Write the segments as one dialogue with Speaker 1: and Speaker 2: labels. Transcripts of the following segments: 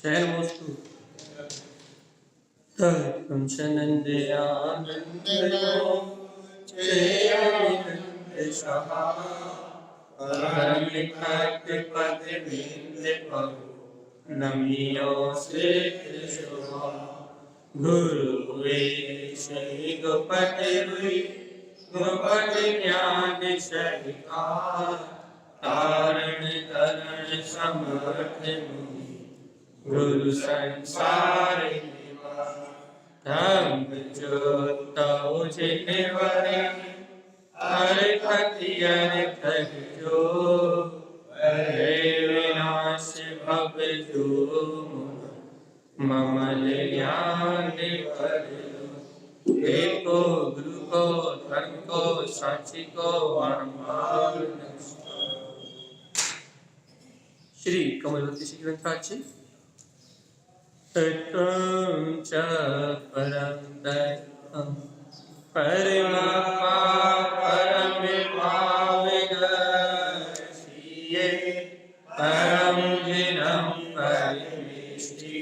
Speaker 1: शयनमोस्तु तत्पुंसनन्दयानन्दयो चेयामिनन्दशः परमितत्पतिमिन्दपरो नमियोऽस्ते कृष्णः गुरुवे श्री गोपतिर्वि गोपति ज्ञान सहिता तारण तरण समर्थ मुनि गुरु संसार धर्म जोतो जिनवर हर खतियर जो विनाश भव जो ममल ज्ञान एको गुरु को धर्म को साक्षी को श्री कमलवती श्री ग्रंथराज तत्त्वं च परं तत्त्वं परमभावगशीये परं जिनं परमेष्टि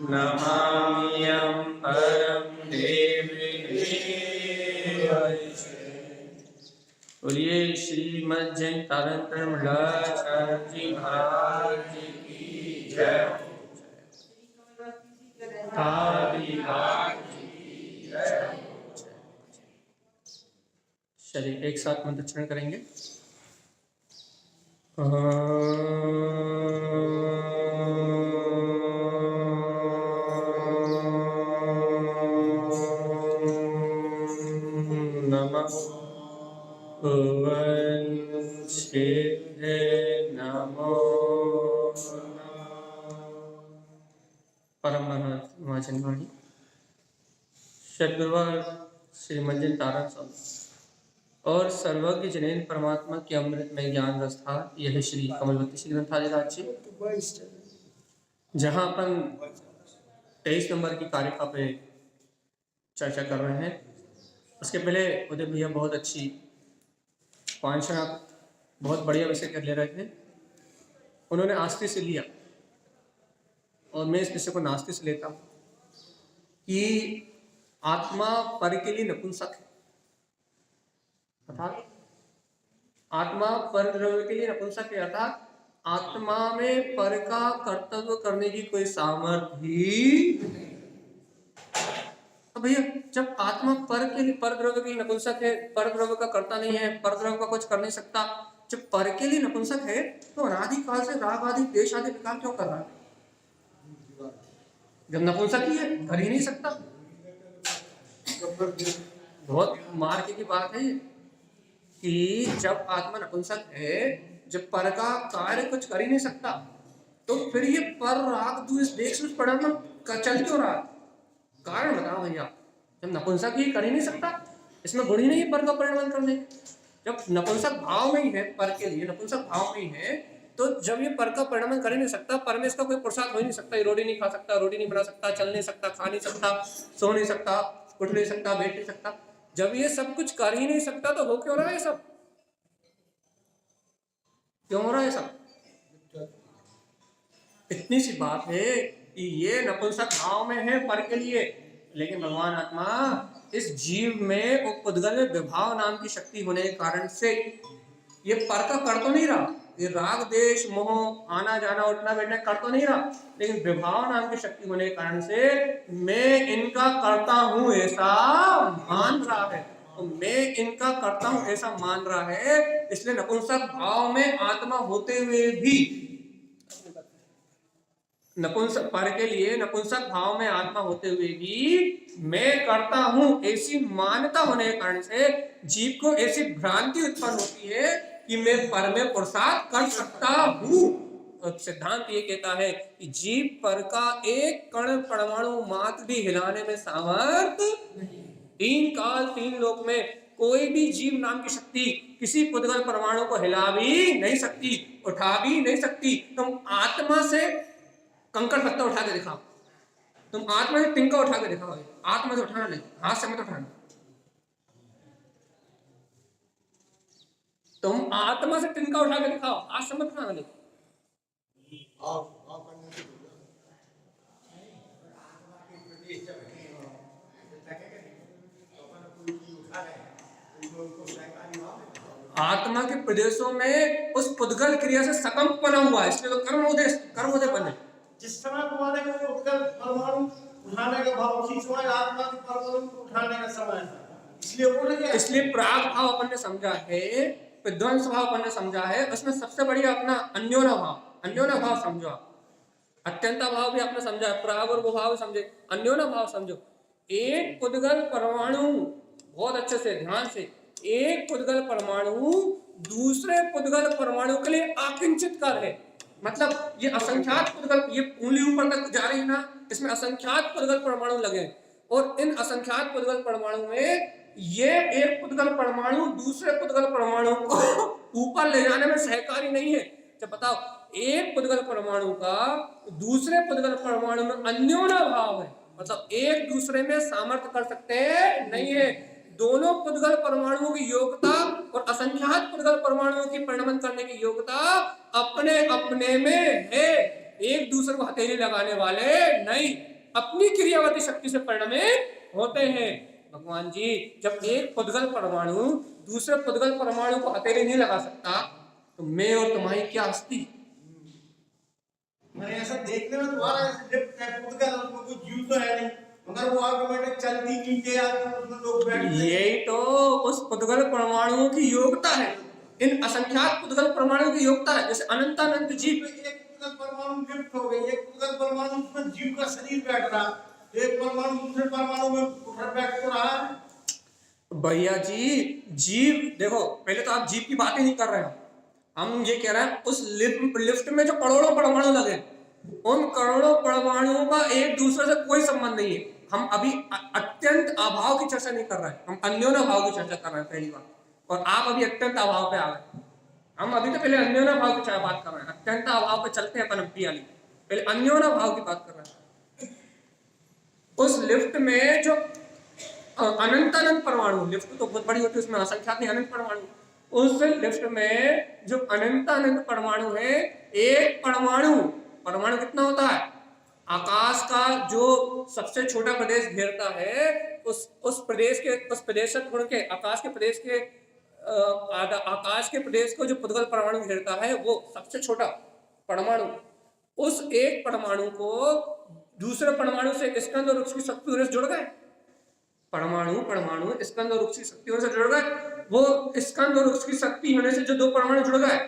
Speaker 1: नमाम्यहं परं देवी। बोलिए श्रीमद् जैन तारण मंडलाचार्य जी महाराज की जय। चलिए एक साथ मंत्रोच्चारण करेंगे। नमः भुवनसिद्धे नमो परम महाजनवाणी सदगुरुवार श्रीमद् जैन तारण स्वामी और सर्वज्ञ जनेन परमात्मा की अमृत में ज्ञान रस्था। यह श्री कमलवती श्री ग्रंथालय जहाँ अपन 23 नंबर की कारिका पे चर्चा कर रहे हैं। उसके पहले उदय भैया बहुत अच्छी पांचना बहुत बढ़िया विषय कर ले रहे थे। उन्होंने आस्ति से लिया और मैं इस विषय को नास्ति से लेता हूँ कि आत्मा पर के लिए नपुंसक है, अर्थात आत्मा पर द्रव्य के लिए नपुंसक है, अर्थात आत्मा में पर का कर्तव्य करने की कोई सामर्थ्य ही नहीं। तो भैया जब आत्मा पर के लिए पर द्रव्य के लिए नपुंसक है, पर द्रव्य का कर्ता नहीं है, पर द्रव्य का कुछ कर नहीं सकता, जब पर के लिए नपुंसक है तो अनादिकाल से राग आदि देश आदि विकार क्यों कर रहा है? जब नपुंसक ही है कर ही नहीं सकता। बहुत मार्ग की बात है कि जब आत्मा नपुंसक है, जब पर का कार्य कुछ कर ही नहीं सकता, तो फिर ये पर राग द्वेष देश में परिणाम चल क्यों रहा? कारण बताओ भैया। जब नपुंसक ही कर ही नहीं सकता, इसमें गुण ही नहीं है पर का परिणाम करने। जब नपुंसक भाव में ही है, पर के लिए नपुंसक भाव में ही है, तो जब ये पर का परिणाम कर ही नहीं सकता, पर में इसका कोई पुरुषार्थ हो ही नहीं सकता। ये रोटी नहीं खा सकता, रोटी नहीं बना सकता, चल नहीं सकता, खा नहीं सकता, सो नहीं सकता, उठ नहीं सकता, बैठ नहीं सकता। जब ये सब कुछ कर ही नहीं सकता तो हो क्यों रहा है सब? क्यों हो रहा है सब? इतनी सी बात है कि ये नपुंसक भाव में है पर के लिए, लेकिन भगवान आत्मा इस जीव में उद्गल में विभाव नाम की शक्ति होने के कारण से ये पर का कर तो नहीं रहा, ये राग देश मोह आना जाना उठना बैठना कर तो नहीं रहा, लेकिन विभाव नाम की शक्ति होने के कारण से मैं इनका करता हूं ऐसा मान रहा है। तो मैं इनका करता हूं ऐसा मान रहा है, इसलिए नपुंसक भाव में आत्मा होते हुए भी नपुंसक पर के लिए नपुंसक भाव में आत्मा होते हुए भी मैं करता हूं ऐसी मान्यता होने के कारण से जीव को ऐसी भ्रांति उत्पन्न होती है कि मैं पर में पुरुषार्थ कर सकता हूं। सिद्धांत ये कहता है कि जीव पर का एक कण परमाणु मात्र भी हिलाने में सामर्थ नहीं। 3 काल 3 लोक में कोई भी जीव नाम की शक्ति किसी पुद्गल परमाणु को हिला भी नहीं सकती, उठा भी नहीं सकती। तुम आत्मा से कंकड़ पत्ता उठा के दिखाओ, तुम आत्मा से तिनका उठा के दिखाओ, आत्मा से उठाना नहीं, हाथ से मत उठाना। तुम आत्मा से तिनका उठा के दिखाओ, हाथ से मत उठाना। आत्मा के प्रदेशों में उस पुद्गल क्रिया से सकंप बना हुआ है, इसलिए तो कर्मोदय बने।
Speaker 2: जिस समय तुम्हारे को उत्कल परमाणु उठाने का भाव, उसी समय आत्मा के परमाणु को उठाने का समय है, इसलिए बोले गया।
Speaker 1: इसलिए प्राग भाव अपन ने समझा है, विध्वंस भाव अपन ने समझा है, उसमें सबसे बढ़िया अपना अन्योना भाव समझो। अत्यंता भाव भी आपने समझा, प्राग और वो भाव समझे, अन्योना भाव समझो। एक पुद्गल परमाणु, बहुत अच्छे से ध्यान से, एक पुद्गल परमाणु दूसरे पुद्गल परमाणु के लिए आकिंचित कर है। मतलब ये असंख्यात पुद्गल, ये उंगली ऊपर तक जा रही है ना, इसमें असंख्यात पुद्गल परमाणु लगे, और इन असंख्यात पुद्गल परमाणु में ये एक पुद्गल परमाणु दूसरे पुद्गल परमाणु को ऊपर ले जाने में सहकारी नहीं है। जब बताओ, एक पुद्गल परमाणु का दूसरे पुद्गल परमाणु में अन्योना भाव है, मतलब एक दूसरे में सामर्थ्य कर सकते हैं नहीं है। दोनों पुद्गल परमाणुओं की योग्यता और असंख्यात पुद्गल परमाणुओं की परिणमन करने की योग्यता अपने अपने में है, एक दूसरे को हथेली लगाने वाले नहीं, अपनी क्रियावती शक्ति से परिणमित होते हैं। भगवान जी, जब एक पुद्गल परमाणु दूसरे पुद्गल परमाणु को हथेली नहीं लगा सकता, तो मैं और तुम्हारी क्या हस्ती।
Speaker 2: मैंने ऐसा देखने में तुम्हारा लिफ्ट है, पुद्गल, उसमें कोई जीव तो है नहीं, मगर वो ऑटोमेटिक चलती नीचे आती है, उसमें लोग बैठते हैं।
Speaker 1: यही तो उस पुद्गल परमाणुओं की योग्यता है, इन असंख्यात पुद्गल परमाणुओं की योग्यता है। जैसे अनंतानंत जीव,
Speaker 2: एक पुद्गल परमाणु लिफ्ट हो गई, एक पुद्गल परमाणु उसमें जीव का शरीर बैठ रहा, एक परमाणु दूसरे परमाणु में उठकर बैठ तो रहा है।
Speaker 1: भैया जी, जीव देखो, पहले तो आप जीव की बात ही नहीं कर रहे हो, हम ये कह रहे हैं उस लिफ्ट में जो करोड़ों परमाणु लगे, उन करोड़ों परमाणुओं का एक दूसरे से कोई संबंध नहीं है। हम अभी अत्यंत अभाव की चर्चा नहीं कर रहे हैं, हम अन्योना भाव की चर्चा कर रहे हैं पहली बार, और आप अभी अत्यंत अभाव पे आ गए। हम अभी तो पहले अन्योना भाव की बात कर रहे हैं, अत्यंत अभाव पे चलते हैं अपन वाली, पहले अन्योना भाव की बात कर रहे हैं। उस लिफ्ट में जो अनंत परमाणु, लिफ्ट तो बहुत बड़ी होती है, उसमें असंख्यात नहीं, अनंत परमाणु, उस लिफ्ट में जो अनंत परमाणु है, एक परमाणु कितना होता है, आकाश का जो सबसे छोटा प्रदेश घेरता है, उस प्रदेश से छोड़ के आकाश के प्रदेश को जो पुद्गल परमाणु घेरता है, वो सबसे छोटा परमाणु, उस एक परमाणु को दूसरे परमाणु से स्कंद और वृक्ष की शक्ति होने से जुड़ गए। परमाणु स्कंद और वृक्ष की शक्ति होने से जुड़ गए, वो स्कंद और वृक्ष की शक्ति होने से जो दो परमाणु जुड़ गए,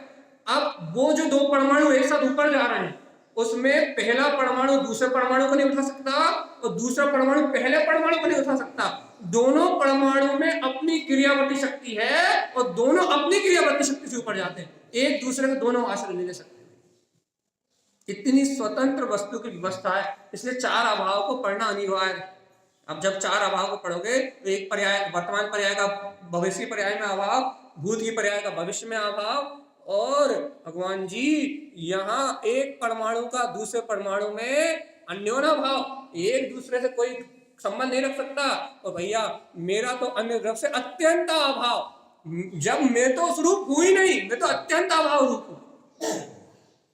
Speaker 1: अब वो जो दो परमाणु एक साथ ऊपर जा रहे हैं, उसमें पहला परमाणु दूसरे परमाणु को नहीं उठा सकता, और दूसरा परमाणु पहले परमाणु को नहीं उठा सकता। दोनों परमाणु में अपनी क्रियावती शक्ति है, और दोनों अपनी क्रियावती शक्ति से ऊपर जाते हैं, एक दूसरे को दोनों आश्रय नहीं ले सकते। इतनी स्वतंत्र वस्तु की व्यवस्था है, इसलिए चार अभाव को पढ़ना अनिवार्य है। अब जब चार अभाव को पढ़ोगे तो एक पर्याय, वर्तमान पर्याय का भविष्य पर्याय में अभाव, भूत की पर्याय का भविष्य में अभाव, और भगवान जी यहाँ एक परमाणु का दूसरे परमाणु में अन्योना भाव, एक दूसरे से कोई संबंध नहीं रख सकता। और भैया मेरा तो अन्य द्रव से अत्यंत अभाव, जब मैं तो उस रूप हूं ही नहीं, मैं तो अत्यंत अभाव रूप हूं,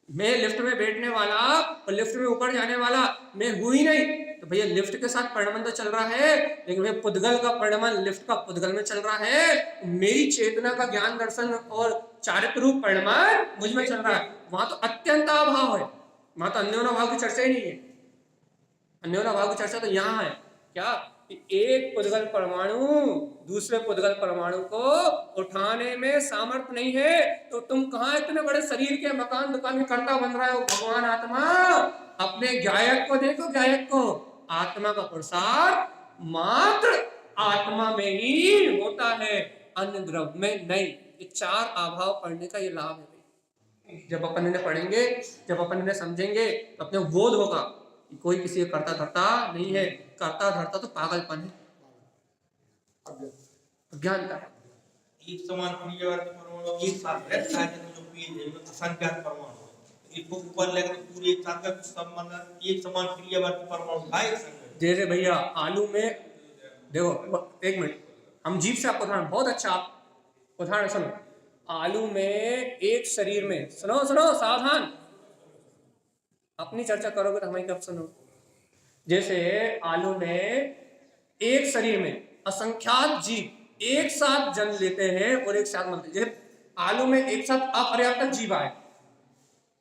Speaker 1: मैं लिफ्ट में बैठने वाला और लिफ्ट में ऊपर जाने वाला मैं हूं ही नहीं। तो भैया लिफ्ट के साथ परिणमन तो चल रहा है, लेकिन भैया पुद्गल का परिणमन लिफ्ट का पुद्गल में चल रहा है, मेरी चेतना का ज्ञान दर्शन और चारित्र रूप परिणमन मुझ में चल रहा है। वहां तो अत्यंत अभाव है, वहां तो अन्योना भाव की चर्चा ही नहीं है। अन्योना भाव की चर्चा तो यहाँ है क्या, एक पुद्गल परमाणु दूसरे पुद्गल परमाणु को उठाने में सामर्थ्य नहीं है, तो तुम कहाँ इतने बड़े शरीर के मकान दुकान में कर्ता बन रहे हो। भगवान आत्मा, अपने गायक को देखो, गायक को, आत्मा का प्रसार मात्र आत्मा में ही होता है, अन्य द्रव में नहीं। ये चार अभाव पढ़ने का ये लाभ है। जब अपन इन्हें पढ़ेंगे, जब अपन इन्हें समझेंगे, तो अपने बोध होगा कि कोई किसी का करता धरता नहीं है, करता धरता तो पागलपन है, अज्ञानता है।
Speaker 3: एक समान क्रियावर्ती परमाणु एक साथ रहता है, जो असंख्यात परमाणु इसको ऊपर लेकर पूरे एक साथ का संबंध, एक समान क्रियावर्ती परमाणु है।
Speaker 1: जैसे भैया आलू में देखो, एक मिनट, हम जीव से आपको उदाहरण, बहुत अच्छा आप उदाहरण सुनो। आलू में एक शरीर में, सुनो सावधान, अपनी चर्चा करोगे तो हमारी कब सुनो। जैसे आलू में एक शरीर में असंख्यात जीव एक साथ जन्म लेते हैं और एक साथ मरते हैं। जैसे आलू में एक साथ अपर्याप्तक जीव आए,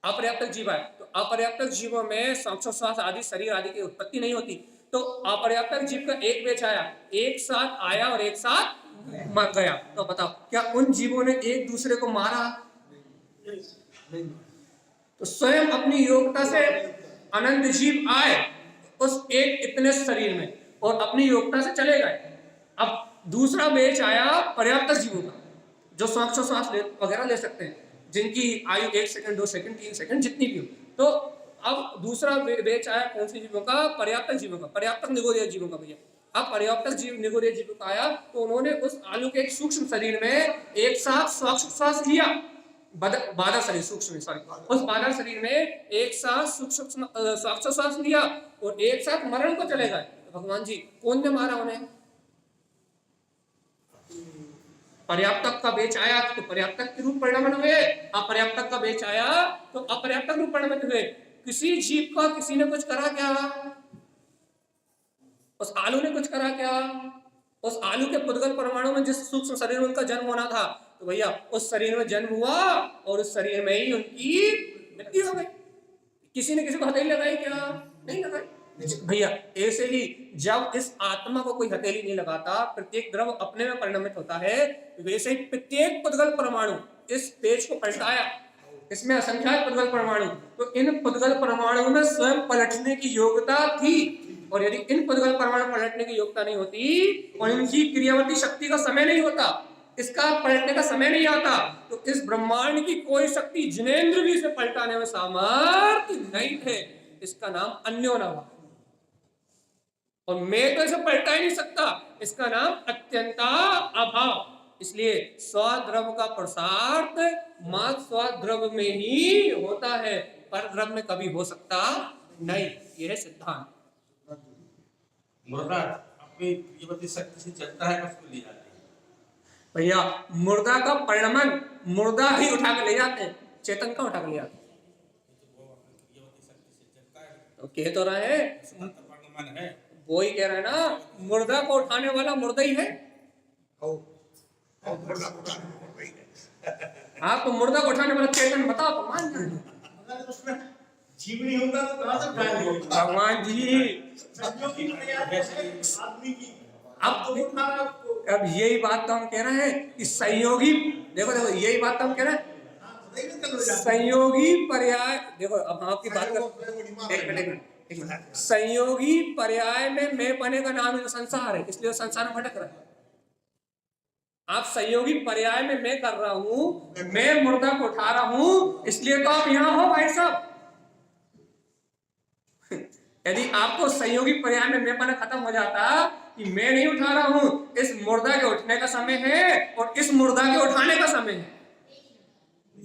Speaker 1: अपर्याप्तक जीव आए, तो अपर्याप्तक जीवों में श्वासोच्छ्वास आदि शरीर आदि की उत्पत्ति नहीं होती। तो अपर्याप्तक जीव का एक बैच आया, एक साथ आया और एक साथ मर गया। तो बताओ क्या उन जीवों ने एक दूसरे को मारा? तो स्वयं अपनी योग्यता से अनंत जीव आए उस एक इतने शरीर में और अपनी योग्यता से चले गए। अब दूसरा बैच आया पर्याप्तक जीवों का, जो श्वासोच्छ्वास वगैरह ले सकते हैं, जिनकी आयु 1 सेकंड 2 सेकंड 3 सेकंड जितनी भी हो। तो अब दूसरा बैच आया कौन सी जीवों का? पर्याप्तक जीवों का, पर्याप्तक निगोदीय जीवों का। भैया अब पर्याप्तक जीव निगोदीय जीवों का आया तो उन्होंने उस आलू के एक सूक्ष्म शरीर में एक साथ श्वासोच्छ्वास लिया, बादल शरीर सूक्ष्म सॉरी, उस बादल शरीर में एक साथ सूक्ष्म श्वासोच्छ्वास लिया और एक साथ मरण को चले गए। तो भगवान जी कौन ने मारा उन्हें? पर्याप्तक का बेच आया तो पर्याप्तक के रूप परिणमित हुए, अपर्याप्तक का बेच आया तो अपर्याप्तक रूप परिणमित हुए। किसी जीव का किसी ने कुछ करा क्या? उस आलू ने कुछ करा क्या? उस आलू के पुद्गल परमाणु में जिस सूक्ष्म शरीर में उनका जन्म होना था, तो भैया उस शरीर में जन्म हुआ और उस शरीर में ही उनकी मृत्यु हो गई। किसी ने किसी को हथेली लगाई क्या? नहीं लगाई। भैया ऐसे ही जब इस आत्मा को कोई हथेली नहीं लगाता, प्रत्येक द्रव अपने में परिणमित होता है, वैसे ही प्रत्येक पुद्गल परमाणु इस तेज को पलटाया, इसमें असंख्यात पुद्गल परमाणु, तो इन पुद्गल परमाणु में स्वयं पलटने की योग्यता थी। और यदि इन पुद्गल परमाणु पलटने की योग्यता नहीं होती और इनकी क्रियावती शक्ति का समय नहीं होता, इसका पलटने का समय नहीं आता, तो इस ब्रह्मांड की कोई शक्ति जिनेंद्र भी इसे पलटाने में सामर्थ्य नहीं थे। इसका नाम अन्यो न हुआ और मैं तो इसे पलटा ही नहीं सकता, इसका नाम अत्यंता अभाव। इसलिए स्वद्रव का प्रसार मात्र स्वद्रव में ही होता है, पर द्रव में कभी हो सकता नहीं। यह है सिद्धांत।
Speaker 3: मुर्दा अपनी क्रियावती शक्ति से चलता है, उसको ले जाते हैं।
Speaker 1: भैया मुर्दा का परिणमन मुर्दा ही उठा के ले जाते हैं, चेतन का उठा के ले जाते हैं। तो कह तो रहे हैं, वो ही कह रहे हैं ना, मुर्दा को उठाने वाला मुर्दा ही है। आपको मुर्दा को उठाने वाला चेतन बताओ तो मान जाए।
Speaker 2: अगर उसमें जीव नहीं होता तो कहां से प्राण होता?
Speaker 1: भगवान जी
Speaker 2: आदमी की
Speaker 1: अब यही बात तो हम कह रहे हैं कि संयोगी, देखो यही बात तो हम कह रहे हैं, संयोगी पर्याय। देखो अब हम आपकी बात कर, एक मिनट, संयोगी पर्याय में मैं पने का नाम है संसार है, इसलिए संसार में भटक रहा है। आप संयोगी पर्याय में मैं कर रहा हूं, मैं मुर्दा को उठा रहा हूं, इसलिए तो आप यहां हो भाई साहब। यदि आपको संयोगी पर्याय में मैं पना खत्म हो जाता कि मैं नहीं उठा रहा हूं, इस मुर्दा के उठने का समय है और इस मुर्दा के उठाने का समय है।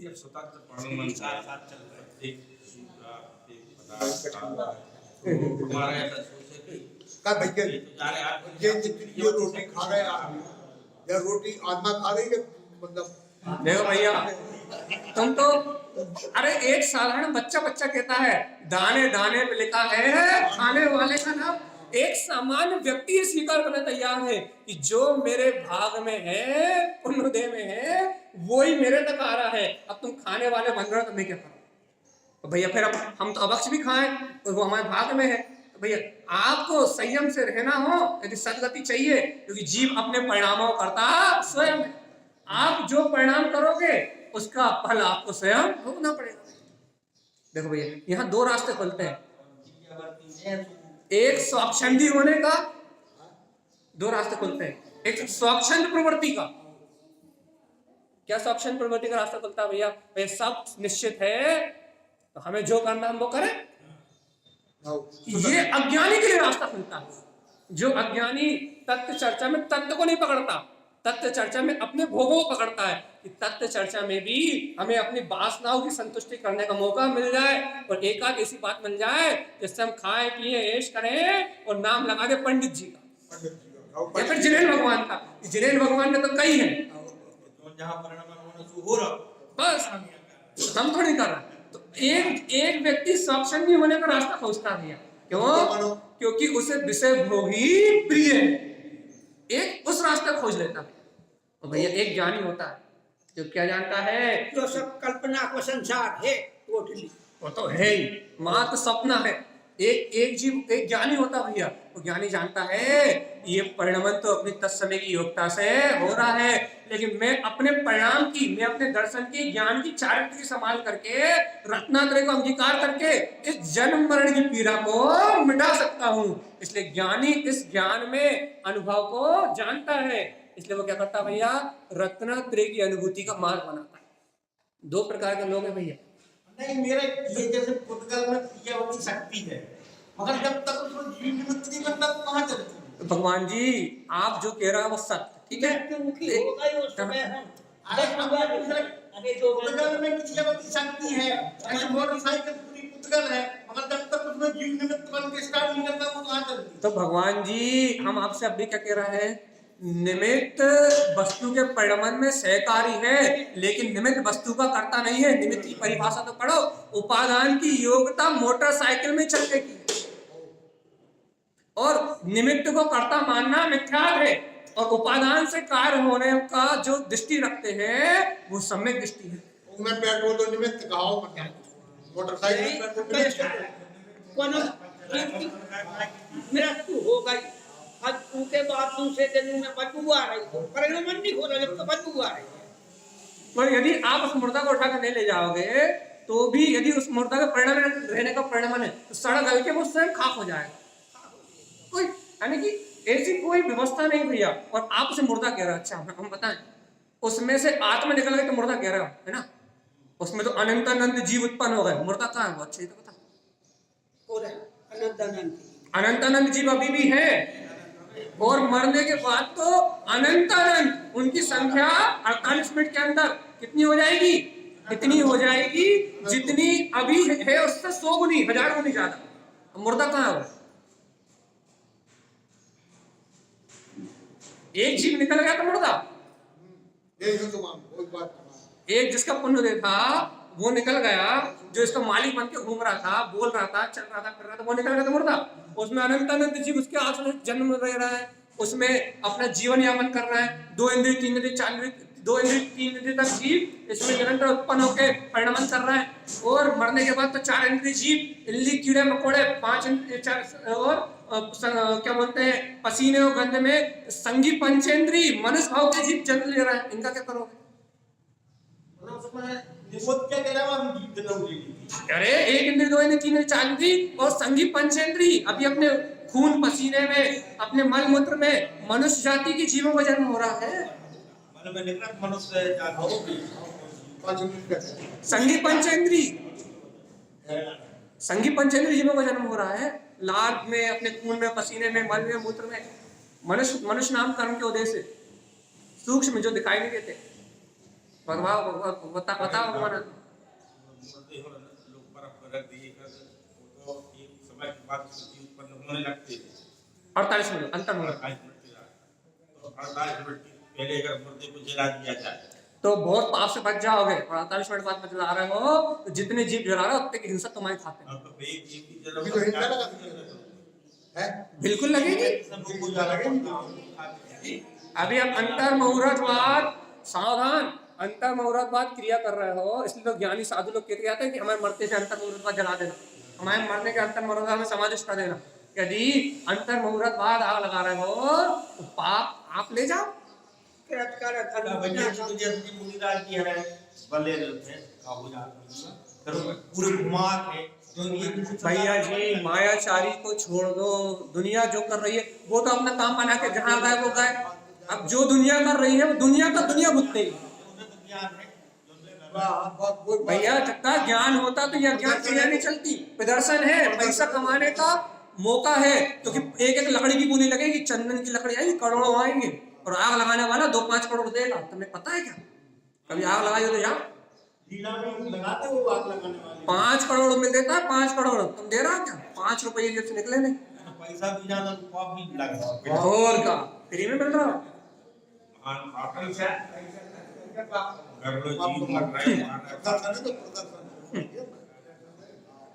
Speaker 3: ये स्वतंत्र परमाणु साथ साथ चल रहे हैं। हमारा ऐसा सोच है कि
Speaker 2: का भैया ये जितनी ये रोटी खा रहे आदमी या रोटी आत्मा खा रही है, मतलब
Speaker 1: देखो भैया तुम तो, अरे एक साधारण बच्चा कहता है दाने दाने पे लिखा है खाने वाले का नाम। एक सामान्य व्यक्ति ये स्वीकार करने तैयार है कि जो मेरे भाग में है, पुण्योदय में है, वो ही मेरे तक आ रहा है। अब तुम खाने वाले बन रहे हो तो मैं क्या करूं? तो भैया फिर अब हम तो अवक्ष भी खाएं और वो हमारे भाग में है। तो भैया आपको संयम से रहना हो, यदि सदगति चाहिए, क्योंकि जीव अपने परिणामों को करता स्वयं है। आप जो परिणाम करोगे उसका फल आपको स्वयं भोगना पड़ेगा। देखो भैया यहाँ दो रास्ते खुलते हैं, एक स्वच्छंदी होने का, दो रास्ते खुलते हैं। एक स्वच्छंद प्रवृत्ति का। क्या स्वच्छंद प्रवृत्ति का रास्ता खुलता है भैया? भाई सब निश्चित है तो हमें जो करना हम वो करें। ये अज्ञानी के लिए रास्ता खुलता है। जो अज्ञानी तत्व चर्चा में तत्व को नहीं पकड़ता, तत्व चर्चा में अपने भोगों को पकड़ता है कि तत्व चर्चा में भी हमें अपनी वासनाओं की संतुष्टि करने का मौका मिल जाए और एकाक ऐसी बात मिल जाए जिससे हम खाएं पिए ऐश करें और नाम लगा दे पंडित जी का या फिर जिनेन्द्र भगवान का। जिनेन्द्र भगवान ने तो कई है, बस हम थोड़ी कर रहे। तो एक व्यक्ति स्वच्छंदी होने का रास्ता खोजता है। क्यों? क्योंकि उसे विषय भोग ही प्रिय है, एक उस रास्ते खोज लेता है। और भैया एक ज्ञानी होता है, जो क्या जानता है,
Speaker 4: जो सब कल्पना को संसार है टोटली।
Speaker 1: वो तो है ही, मात्र सपना है। एक जीव एक ज्ञानी होता भैया, वो ज्ञानी जानता है ये परिणमन तो अपनी तत्समय की योग्यता से हो रहा है, लेकिन मैं अपने परिणाम की, मैं अपने दर्शन की, ज्ञान की चारित्र की संभाल करके, रत्नात्रय को अंगीकार करके इस जन्म मरण की पीड़ा को मिटा सकता हूँ। इसलिए ज्ञानी इस ज्ञान में अनुभव को जानता है, इसलिए वो क्या करता है भैया, रत्नात्रय की अनुभूति का मार्ग बनाता है। दो प्रकार के लोग हैं भैया।
Speaker 2: नहीं, मेरा ये जैसे पुद्गल में क्रियावती शक्ति है, मगर जब तक उसको जीव निमित्त नहीं बनता तो कहाँ चलती है?
Speaker 1: तो भगवान जी आप जो कह रहा है वो सत्य, ठीक है।
Speaker 4: क्योंकि होगा ही उस समय हम
Speaker 2: अरे पुद्गल में क्रियावती शक्ति है, ऐसे मोटरसाइकिल पूरी पुद्गल है, मगर जब तक उसमें जीव निमित्त बन के स्टार्ट नहीं करता वो कहाँ चलती है?
Speaker 1: तो भगवान जी हम आपसे अभी क्या कह रहे हैं, निमित्त वस्तु के परिणमन में सहकारी है, लेकिन निमित्त वस्तु का कर्ता नहीं है। निमित्त की परिभाषा तो पढ़ो, उपादान की योग्यता मोटरसाइकिल में चलने की है, और निमित्त को कर्ता मानना मिथ्यात्व है, और उपादान से कार्य होने का जो दृष्टि रखते हैं वो सम्यक दृष्टि है।
Speaker 2: मैं पेट्रोल तो निमित्त कहाओ मोटरसाइकिल
Speaker 4: मृत्यु हो गई, अब उनके बाद दूसरे जन्म में बदबू आ रही है, परिणमन नहीं हो रहा जब तो बदबू आ रही है।
Speaker 1: पर यदि आप उस मुर्दा को उठाकर नहीं ले जाओगे तो भी, यदि उस मुर्दा का परिणाम रहने का परिणाम है तो सड़क गल के वो स्वयं खाक हो जाएगा। कोई यानी कि ऐसी कोई व्यवस्था नहीं भैया। और आप उसे मुर्दा कह रहे हो, अच्छा हम बताएं, उसमें से आत्मा निकल गई तो मुर्दा कह रहे हो, है ना। उसमें तो अनंत अनंत जीव उत्पन्न हो गए, मुर्दा कहाँ है वो? अच्छा ये तो बता। अनंत अनंत जीव अभी भी है, और मरने के बाद तो अनंत अनंत, उनकी संख्या 48 मिनट के अंदर कितनी हो जाएगी? इतनी हो जाएगी जितनी अभी है उससे 100 गुनी, 1000 गुनी ज्यादा। मुर्दा कहाँ है वो? एक जीव निकल गया तो मुर्दा, एक जिसका पुण्य था वो निकल गया, जो इसका मालिक बन के घूम रहा था, बोल रहा था, चल रहा था, कर रहा था, वो निकल गया तो मुर्दा। उसमें अनंत अनंत जीव उसके आश्रय जन्म रह रहा है, उसमें अपना जीवन यापन कर रहा है। 2 इंद्रिय 3 इंद्रिय 4 इंद्रिय 2 इंद्रिय 3 इंद्रिय तक जीव इसमें निरंतर उत्पन्न होकर परिणमन कर रहा है, और मरने के बाद तो 4 इंद्रिय जीव, इल्ली कीड़े मकोड़े, 5 इंद्रिय 4 और क्या बोलते हैं, पसीने और गंध में संगी पंचेंद्री मनुष्य भाव के जीव जन्म ले रहा है। इनका क्या करोगे? अरे 1 इंद्रिय 2 इंद्रिय 3 इंद्रिय 4 इंद्रिय और संगी पंचेंद्री अभी अपने खून पसीने में, अपने मल मूत्र में मनुष्य जाति के जीवों का जन्म हो रहा है। संगी पंचेंद्री, संगी पंचेंद्री जीवों का जन्म हो रहा है, लार में, अपने खून में, पसीने में, मल में, मूत्र में। मनुष्य नाम कर्म के उदय से सूक्ष्म जो दिखाई नहीं देते। बताओ भगवान। 48 मिनट अंतर हो रहा है,
Speaker 3: पहले अगर मुर्दे को जला दिया जाए
Speaker 1: तो बहुत पाप से बच जाओगे। और 48 मिनट बाद में जला रहे हो तो जितने जीव जला रहे हो उतने की हिंसा तुम्हारे खाते हैं।
Speaker 3: तो एक जीव की जला
Speaker 1: बिल्कुल लगेगी। अभी आप अंतर मुहूर्तवाद, सावधान, अंतर मुहूर्तवाद क्रिया कर रहे हो, इसलिए तो ज्ञानी साधु लोग कहते जाते हैं कि हमारे मरते से अंतर मुहूर्तवाद जला देना, हमारे मरने के अंतर मुहूर्तवाद में समाधिष्ट कर देना। यदि अंतर मुहूर्तवाद आग लगा रहे हो तो पाप आप ले जाओ। भैया जी मायाचारी को छोड़ दो, दुनिया जो कर रही है वो तो अपना काम बना के जहाँ गए वो गए। अब जो दुनिया कर रही है वो दुनिया का दुनिया भुगते ही। भैया जब तक ज्ञान होता तो यह ज्ञान क्रिया नहीं चलती। प्रदर्शन है, पैसा कमाने का मौका है, क्योंकि एक एक लकड़ी की बोली लगेगी, चंदन की लकड़ी आएगी, करोड़ों आएंगे, और आग लगाने वाला 2-5 करोड़ देगा। तुम्हें पता है क्या? कभी आग लगाई हो तो जाओ, 5 करोड़ मिल देता है, 5 करोड़ तुम दे रहा क्या? 5 रुपये जेब से निकले नहीं,
Speaker 3: पैसा भी ज्यादा पाप भी लगा
Speaker 1: और का फ्री में मिल रहा।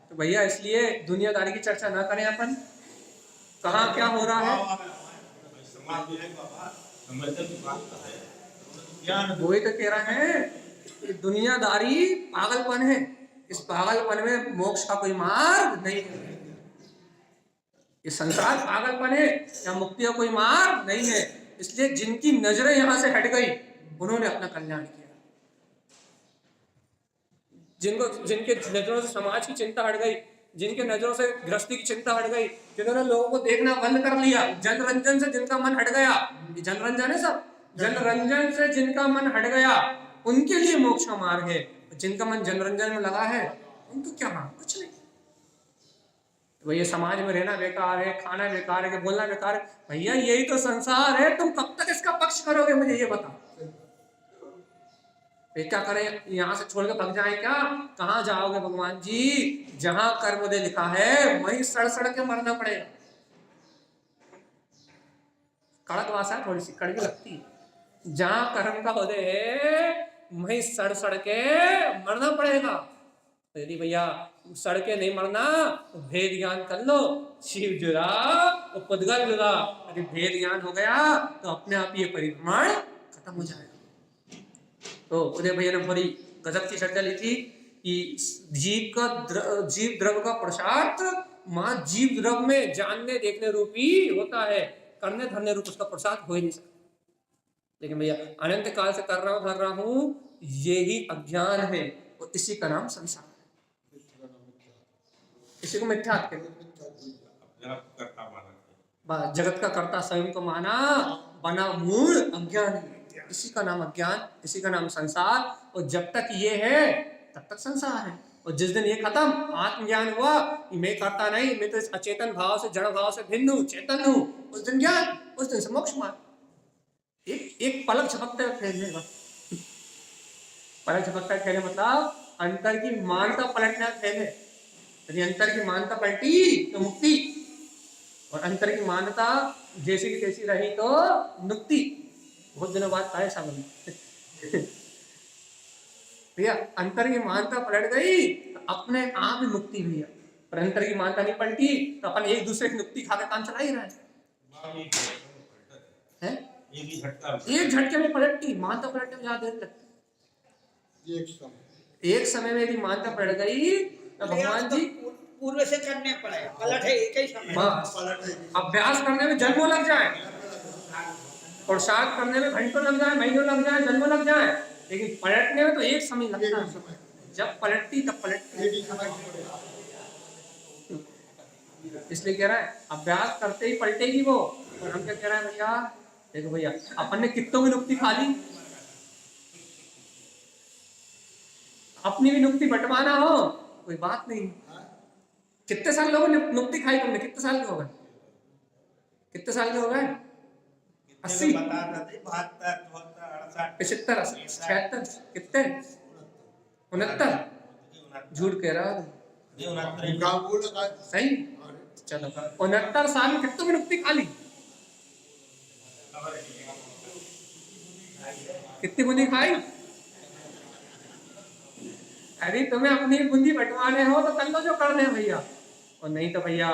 Speaker 1: तो भैया इसलिए दुनियादारी की चर्चा ना करें अपन, कहाँ क्या हो रहा है।
Speaker 3: ज्ञान
Speaker 1: वही तो कह रहे हैं कि दुनियादारी पागलपन है, इस पागलपन में मोक्ष का कोई मार्ग नहीं है। ये संसार पागलपन है, या मुक्ति का कोई मार्ग नहीं है। इसलिए जिनकी नजरें यहां से हट गई उन्होंने अपना कल्याण किया। जिनके नजरों से समाज की चिंता हट गई, जिनके नजरों से गृहस्थी की चिंता हट गई, जिन्होंने लोगों को देखना बंद कर लिया, जनरंजन से जिनका मन हट गया, ये जनरंजन है सब, जनरंजन से जिनका मन हट गया उनके लिए मोक्ष का मार्ग है। जिनका मन जनरंजन में लगा है उनको क्या मार्ग? कुछ नहीं। तो ये समाज में रहना बेकार है, खाना बेकार है, बोलना बेकार है। भैया यही तो संसार है, तुम कब तक इसका पक्ष करोगे? मुझे ये बताओ। क्या करें, यहाँ से छोड़ के भाग जाए क्या? कहाँ जाओगे भगवान जी? जहां कर्म दे लिखा है वहीं सड़ सड़ के मरना पड़ेगा। कड़क भाषा थोड़ी सी कड़वी लगती है। जहां कर्म का उदय है वहीं सड़ सड़ के मरना पड़ेगा। तो यदि भैया सड़ के नहीं मरना तो भेद ज्ञान कर लो, शिव जुड़ा तो पुद्गल जुड़ा। यदि भेद ज्ञान हो गया तो अपने आप ये परिभ्रमण खत्म हो जाएगा। तो उदय भैया ने बड़ी गजब की चर्चा ली थी कि जीव द्रव्य का पुरुषार्थ मां जीव द्रव्य में जानने देखने रूपी होता है, करने धरने रूप उसका पुरुषार्थ हो ही नहीं सकता। लेकिन भैया अनंत काल से कर रहा हूं ये ही अज्ञान है, और इसी का नाम संसार है। इसी को मिथ्या जगत का कर्ता स्वयं को माना, बना मूल अज्ञान है। इसी का नाम अज्ञान, इसी का नाम संसार। और जब तक ये है तब तक संसार है। और जिस दिन ये खत्म, आत्मज्ञान हुआ, मैं करता नहीं, मैं तो इस अचेतन भाव से, जड़ भाव से भिन्न हूं, चेतन हूं, उस दिन ज्ञान, उस दिन से मोक्ष मार्ग। एक पलक झपकते फैलने का, पलक झपकता फैले मतलब अंतर की मानता पलटना फैले। यदि अंतर की मानता पलटी तो मुक्ति, और अंतर की मान्यता जैसी की तैसी रही तो मुक्ति। बहुत दिनों बाद आए सामने भैया, अंतर की मानता पलट गई तो अपने आप ही मुक्ति भैया। पर अंतर की मानता नहीं पलटी तो अपन एक दूसरे की मुक्ति खा के काम चला ही रहा है। एक झटके में पलटती, मानता पलटने में ज्यादा देर लगती। एक समय में यदि मानता पलट गई तो भगवान जी
Speaker 4: पूर्व से करने पड़ेगा, पलट है एक ही समय।
Speaker 1: अभ्यास करने में जन्मों लग जाए, पुरुषार्थ करने में घंटों लग जाए, महीनों लग जाए, जन्मों लग जाए, लेकिन पलटने में तो एक समय लगता है। जब पलटती तब पलटती। इसलिए कह रहा है अभ्यास करते ही पलटेगी वो। और हम क्या कह रहे हैं भैया, देखो भैया अपन ने कितनों की नुक्ति खा ली, अपनी भी नुक्ति बंटवाना हो कोई बात नहीं। कितने साल लोगों ने नुक्ति खाई तुमने? कितने साल के हो गए? कितने साल के हो गए? 80, 75, 76, कितने? 69। झूठ कह रहा है सही। चलो 69 साल में कितनों की नुक्ति खा ली? कितनी बूंदी खाई? अरे तुम्हें अपनी बूंदी बंटवाने हो तो कर लो जो करने हैं भैया, और नहीं तो भैया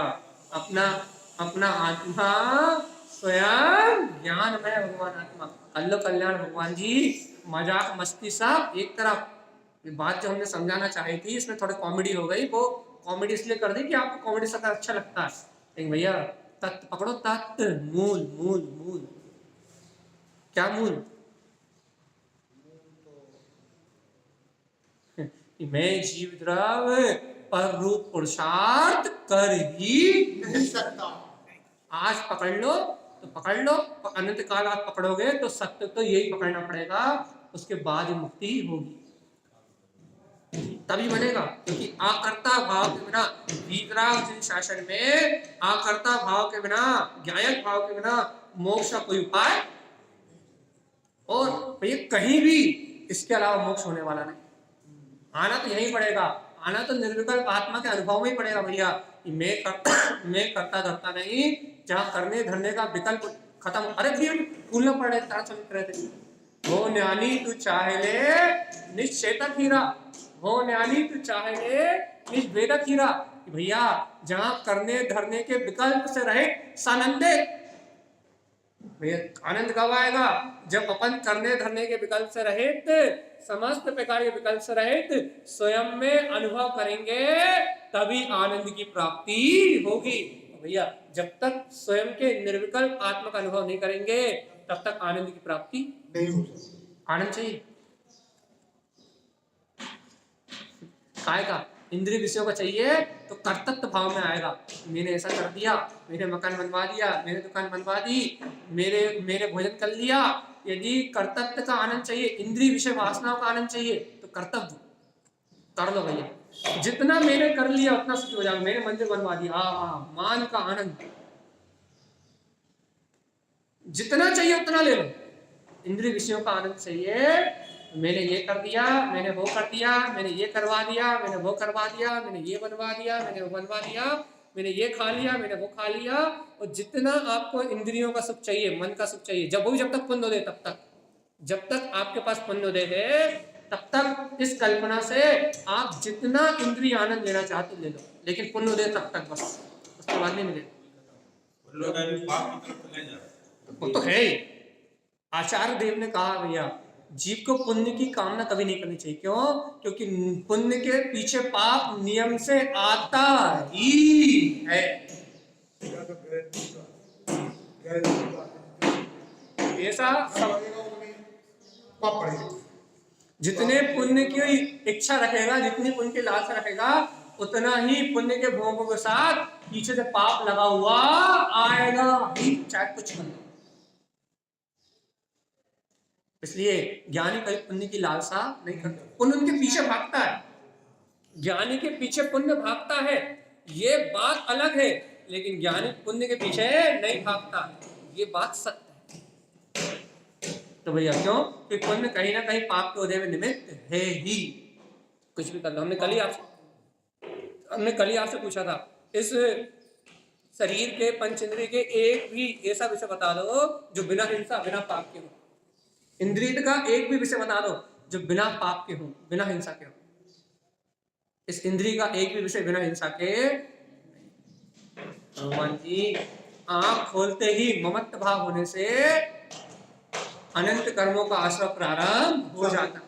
Speaker 1: अपना अपना आत्मा स्वयं ज्ञान में भगवान आत्मा कर लो कल्याण। भगवान जी मजाक मस्ती सब एक तरफ, ये बात जो हमने समझाना चाही थी इसमें थोड़ी कॉमेडी हो गई। वो कॉमेडी इसलिए कर दी कि आपको कॉमेडी से अच्छा लगता है, लेकिन भैया तत्व पकड़ो, तत्व, मूल मूल मूल। क्या मूल? मैं जीव द्रव्य पर रूप पुरुषार्थ कर ही नहीं सकता। आज पकड़ लो तो पकड़ लो, अनंत काल आप पकड़ोगे तो सत्य तो यही पकड़ना पड़ेगा, उसके बाद ही मुक्ति होगी, तभी बनेगा। क्योंकि आकर्ता भाव के बिना, वीतराग शासन में आकर्ता भाव के बिना, ज्ञायक भाव के बिना मोक्ष का कोई उपाय, और भैया कहीं भी इसके अलावा मोक्ष होने वाला नहीं। आना तो यही पड़ेगा, आना तो निर्विकल्प आत्मा के अनुभव में ही पड़ेगा भैया। मैं करता धरता नहीं, जहाँ करने धरने का विकल्प खत्म। अरे भैया भूलना पड़ रहा है, चल रहे थे हो ज्ञानी तू चाहे ले निश्चेतक हीरा, हो ज्ञानी तू चाहे ले निष्भेदक हीरा। भैया जहाँ करने धरने के विकल्प से रहे सानंदे, भैया आनंद कब आएगा? जब अपन करने धरने के विकल्प से रहित, समस्त प्रकार के विकल्प से रहित स्वयं में अनुभव करेंगे, तभी आनंद की प्राप्ति होगी। भैया जब तक स्वयं के निर्विकल्प आत्मा का अनुभव नहीं करेंगे, तब तक आनंद की प्राप्ति
Speaker 2: नहीं हो सकती।
Speaker 1: आनंद चाहिए काय का? इंद्रिय विषयों का चाहिए तो कर्तृत्व भाव में आएगा। मैंने ऐसा कर दिया, मैंने मकान बनवा दिया, मैंने दुकान बनवा दी, मेरे भोजन कर लिया। यदि कर्तव्य का आनंद चाहिए, इंद्रिय विषय वासनाओं का आनंद चाहिए, तो कर्तव्य कर लो भैया। जितना मैंने कर लिया उतना सुखी हो जाएगा। मैंने मंदिर बनवा दिया, मान का आनंद, जितना चाहिए उतना ले लो। इंद्रिय विषयों का आनंद चाहिए, मैंने ये कर दिया, मैंने वो कर दिया, मैंने ये करवा दिया, मैंने वो करवा दिया, मैंने ये बनवा दिया, मैंने वो बनवा दिया, मैंने ये खा लिया, मैंने वो खा लिया। और जितना आपको इंद्रियों का सुख चाहिए, मन का सुख चाहिए, जब तक पुण्योदय, तब तक, जब तक आपके पास पुण्योदय है, तब तक इस कल्पना से आप जितना इंद्रिय आनंद लेना चाहते ले लो, लेकिन पुण्योदय तब तक बस, उसके बाद नहीं मिलेगा। वो तो है ही। आचार्य देव ने कहा भैया, जीव को पुण्य की कामना कभी नहीं करनी चाहिए। क्यों? क्योंकि पुण्य के पीछे पाप नियम से आता ही है। ऐसा जितने पुण्य की इच्छा रखेगा, जितनी पुण्य की लालसा रखेगा, उतना ही पुण्य के भोगों के साथ पीछे से पाप लगा हुआ आएगा ही, चाहे कुछ कर लो। इसलिए ज्ञानी कभी पुण्य की लालसा नहीं करता। पुण्य उनके पीछे भागता है, ज्ञानी के पीछे पुण्य भागता है, ये बात अलग है। लेकिन ज्ञानी पुण्य के पीछे नहीं भागता, ये बात सत्य है। तो भैया क्यों? कि पुण्य कहीं ना कहीं पाप के उदय में निमित्त है ही। कुछ भी कर लो। हमने कल ही आपसे पूछा था, इस शरीर के पंचेंद्रिय के एक भी ऐसा विषय बता दो जो बिना हिंसा बिना पाप के हो। इंद्रिय का एक भी विषय बता दो जो बिना पाप के हो, बिना हिंसा के हो। इस इंद्रिय का एक भी विषय बिना हिंसा के। भगवान जी, आंख खोलते ही ममत्व भाव होने से अनंत कर्मों का आश्रय प्रारंभ हो जाता।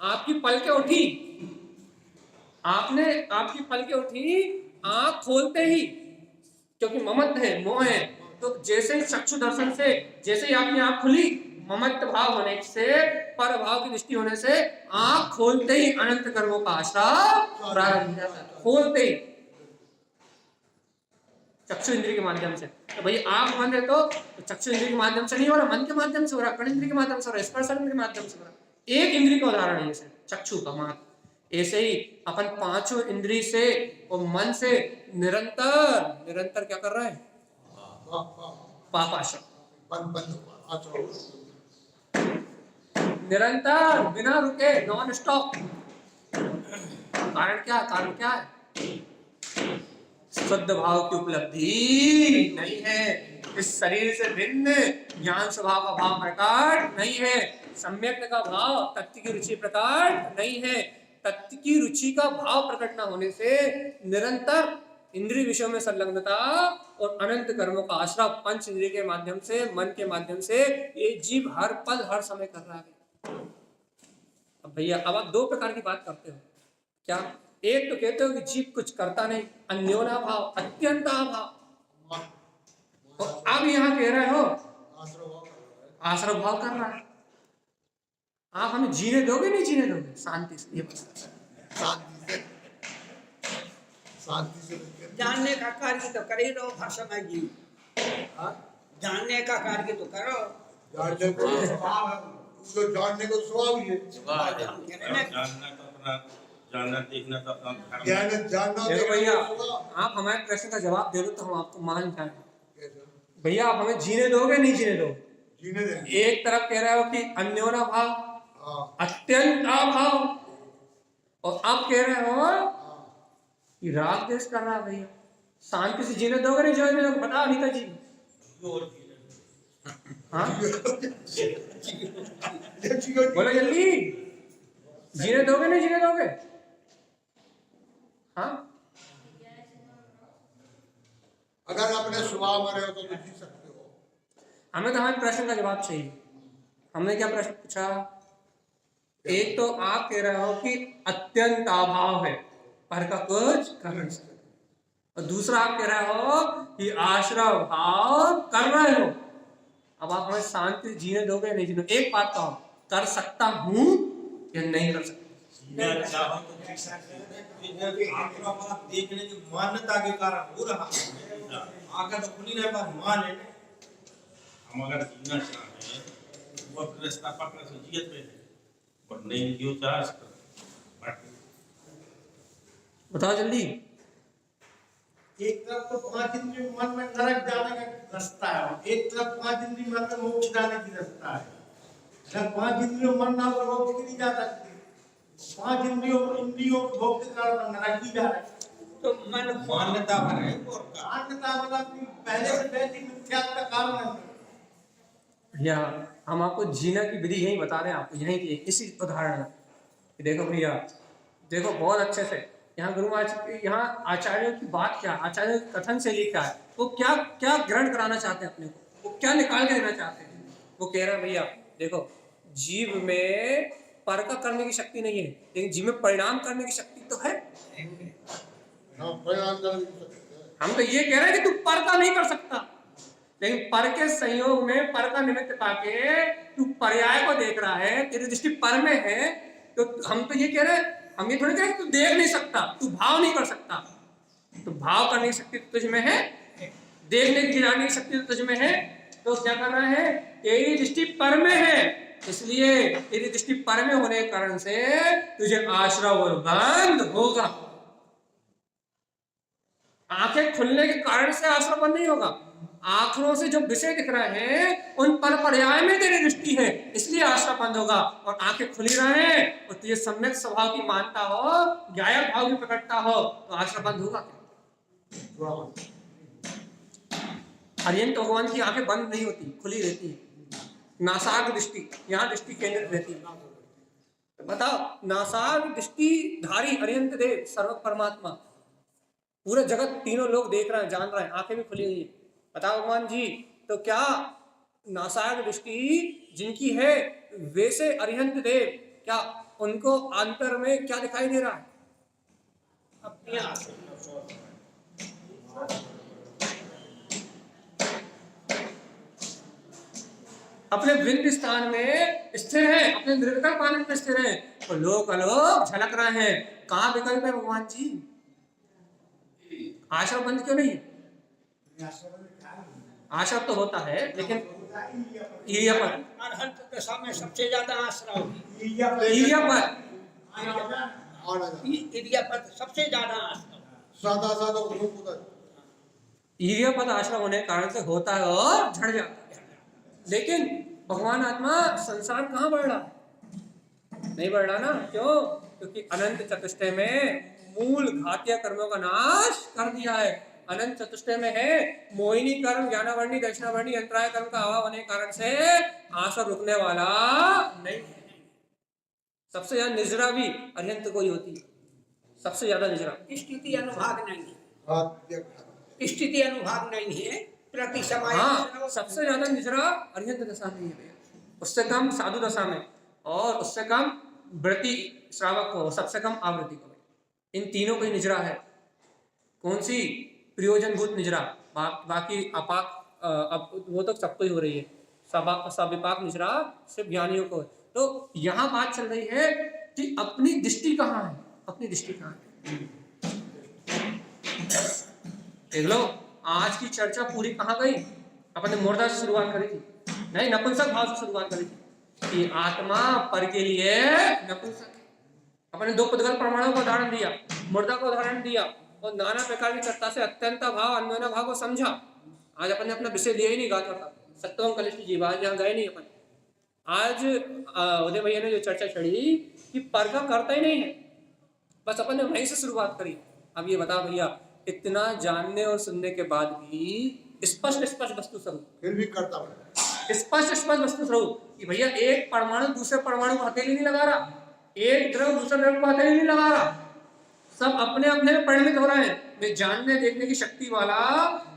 Speaker 1: आपकी पलकें उठी, आपकी पलकें उठी, आंख खोलते ही, क्योंकि ममत्व है, मोह है। तो जैसे चक्षु दर्शन से, जैसे ही आपकी आंख खुली, ममत्व भाव होने से, पर भाव की दृष्टि होने से, आंख खोलते ही अनंत कर्मों का आश्रय प्रारंभ हो जाता है। खोलते ही, चक्षु इंद्रिय के माध्यम से। तो भाई आंख बंद है तो चक्षु इंद्रिय के माध्यम से नहीं हो रहा, मन के माध्यम से हो रहा, कर्ण इंद्रिय के माध्यम से हो रहा, स्पर्श इंद्रिय के माध्यम से हो रहा। एक इंद्रिय का उदाहरण है जैसे चक्षु का मात्र। ऐसे ही अपन पांचों इंद्रिय से और मन से निरंतर क्या कर रहा है? पापाशय, निरंतर बिना रुके, नॉन स्टॉप। कारण क्या है? शुद्ध भाव की उपलब्धि नहीं है। इस शरीर से भिन्न ज्ञान स्वभाव का भाव प्रकट नहीं है। सम्यक का भाव, तत्व की रुचि प्रकट नहीं है। तत्व की रुचि का भाव प्रकट न होने से निरंतर इंद्रिय विषयों में संलग्नता और अनंत कर्मों का आश्रय पंच इंद्रिय के माध्यम से, मन के माध्यम से ये जीव हर पल हर समय कर रहा है। अब भैया अब आप दो प्रकार की बात करते हो। क्या? एक तो कहते हो कि जीव कुछ करता नहीं, अन्योना भाव, अत्यंत अभाव। और अब यहां कह रहे हो आश्रय भाव कर रहा है। आप हमें जीने दोगे नहीं जीने दोगे? शांति से, ये
Speaker 2: शांति से
Speaker 4: जानने का कार्य तो कर ही रहो हर समय जी। जानने का कार्य तो करो।
Speaker 2: जानने को स्वभाव ही है।
Speaker 3: जानना देखना तो अपना
Speaker 2: जानना।
Speaker 1: देखो भैया, आप हमारे प्रश्न का जवाब दे दो तो हम आपको मान जाएंगे। भैया आप हमें जीने दोगे नहीं जीने दोगे?
Speaker 2: जीने देंगे।
Speaker 1: एक तरफ कह रहे हो कि अन्योना भाव, अत्यंत अभाव, और आप कह रहे हो कि राग देश कर रहा है। भैया शांति से जीने दोगे नहीं जीने दोगे? बता अनीता जी। हाँ बोलो जल्दी, जीने दोगे नहीं जीने दोगे? हाँ
Speaker 2: अगर अपने स्वभाव में रहे हो तो जी सकते हो।
Speaker 1: हमें तो हमारे प्रश्न का जवाब चाहिए। हमने क्या प्रश्न पूछा? एक तो आप कह रहे हो कि अत्यंत अभाव है, पर का कुछ कर नहीं सकते, और दूसरा आप कह रहे हो कि आश्रय भाव कर रहे हो। अब आप हमें शांति जीने दोगे नहीं जीने? एक बात कहो, कर सकता हूं या नहीं कर सकता?
Speaker 3: मैं चाहूं तो देख सकते हैं। आखिर बात देखने की मान्यता के कारण हो रहा है। आगे तो खुली रहे बात मान है। हम अगर जीना चाहें वो रास्ता पकड़ से जियत में पर नहीं क्यों चाह
Speaker 1: बताओ जल्दी।
Speaker 2: एक तरफ तो 5 इंद्रियों मन में नरक जाने का रास्ता है, एक तरफ 5 इंद्रियों मन में मोक्ष जाने की रास्ता है। अगर 5 इंद्रियों मन ना हो मोक्ष की नहीं जा सकते, 5 इंद्रियों के भोग के कारण नरक ही जा रहे हैं।
Speaker 4: तो मन
Speaker 3: मान्यता है और का
Speaker 2: मान्यता वाला पहले से वैदिक मिथ्या का कारण है।
Speaker 1: भैया हम आपको जीना की विधि यही बता रहे हैं, आपको यही की इसी उदाहरण में। देखो भैया, देखो बहुत अच्छे से यहाँ गुरु यहाँ आचार्यों की बात क्या, आचार्यों के कथन से क्या है, वो क्या क्या ग्रहण कराना चाहते हैं अपने को, वो क्या निकाल के देना चाहते हैं। वो कह रहे हैं भैया देखो, जीव में पर का करने की शक्ति नहीं है, लेकिन जीव में परिणाम करने की शक्ति तो है। हम तो ये कह रहे हैं कि तू पर का नहीं कर सकता, लेकिन पर के संयोग में पर का निमित्त पाके तू पर्याय को देख रहा है, तेरी दृष्टि पर में है। तो हम तो ये कह रहे हैं, हम ये थोड़ी कह रहे तू देख नहीं सकता, तू भाव नहीं कर सकता। तो भाव करने की शक्ति तुझ में है, देखने की गिराने की शक्ति तुझ में है। तो क्या करना है? तेरी दृष्टि पर में है, इसलिए तेरी दृष्टि पर में होने के कारण से तुझे आश्रव और बंध होगा। आंखें खुलने के कारण से आश्रव बंद नहीं होगा। आंखों से जो विषय दिख रहे हैं उन पर पर्याय में तेरी दृष्टि है, इसलिए आश्रय बंद होगा। और आंखें खुली रहे और तुझे सम्यक स्वभाव की मानता हो, ज्ञायक भाव की प्रकटता हो, तो आश्रय बंद होगा क्या? हरियंत भगवान की आंखें बंद नहीं होती, खुली रहती है। नासाग दृष्टि, यहाँ दृष्टि केंद्रित रहती है। बताओ, नासाग दृष्टि धारी हरियंत देव सर्व परमात्मा, पूरा जगत तीनों लोग देख रहे हैं, जान रहे हैं, आंखें भी खुली हुई है। बताओ भगवान जी, तो क्या नासाग दृष्टि जिनकी है वैसे अरिहंत देव, क्या उनको अंतर में क्या दिखाई दे रहा है?
Speaker 4: अपने आप
Speaker 1: अपने विंध्य स्थान में स्थिर है, अपने निर्विकल्प आनंद में स्थिर है, तो लोक अलोक झलक रहे हैं। कहाँ विकल्प है भगवान जी? आश्रम बंद क्यों नहीं है? आश्रम तो होता है, लेकिन
Speaker 4: अरहंत दशा में सबसे ज्यादा आश्रय होगी। इरियापद सबसे ज्यादा आश्रय,
Speaker 1: ईर्यपद आश्रम होने के कारण से होता है और झड़ जाता है। लेकिन भगवान आत्मा संसार कहाँ बढ़ रहा है? नहीं बढ़ रहा ना। क्यों? क्योंकि अनंत चतुष्टय में मूल घातीय कर्मों का नाश कर दिया है। अनंत चतुष्टय में है मोहिनी कर्म, ज्ञानावर्णी, दक्षिणावर्णी, अंतराय कर्म का अभाव होने के कारण से आश्रय रुकने वाला नहीं है। सबसे ज्यादा निजरा भी अरिहंत को ही होती है, सबसे ज्यादा निजरा।
Speaker 4: स्थिति अनुभाग नहीं है, स्थिति अनुभाग नहीं है, प्रति समय।
Speaker 1: हाँ, सबसे ज्यादा निजरा अरिहंत दशा में है, उससे कम साधु दशा में, और उससे कम व्रति श्रावक को, सबसे कम आवृत्ति को। इन तीनों की निजरा है। कौन सी? प्रयोजनभूत निजरा। बाकी अपाक अब वो तो सबको ही हो रही है, सविपाक निजरा सिर्फ ज्ञानियों को। तो यहाँ बात चल रही है कि अपनी दृष्टि कहाँ है, अपनी दृष्टि कहाँ है। देख लो, आज की चर्चा पूरी कहाँ गई? अपन ने मुर्दा से शुरुआत करी थी, नहीं नपुंसक भाव से शुरुआत करी थी कि आत्मा पर के लिए नपुंसक है। अपन ने 2 पुद्गल प्रमाणों का उदाहरण दिया, मुर्दा का उदाहरण दिया, और नाना प्रकार की चर्चा से अत्यंत भाव, अन्योन्य भाव को समझा। आज अपन ने अपना विषय लिया ही नहीं, गाथा था सत्वम कलिष्ठ जीव, आज यहाँ गए नहीं अपन। आज उदय भैया ने जो चर्चा छड़ी कि पर का करता ही नहीं है, बस अपन ने वहीं से शुरुआत करी। अब ये बता भैया, इतना जानने और सुनने के बाद भी स्पष्ट वस्तु स्वरूप,
Speaker 2: फिर भी करता है
Speaker 1: स्पष्ट वस्तु स्वरूप कि भैया एक परमाणु दूसरे परमाणु को हथेली नहीं लगा रहा, एक द्रव दूसरे द्रव को हथेली नहीं लगा रहा, सब अपने अपने में परिणमित हो रहे हैं। मैं जानने देखने की शक्ति वाला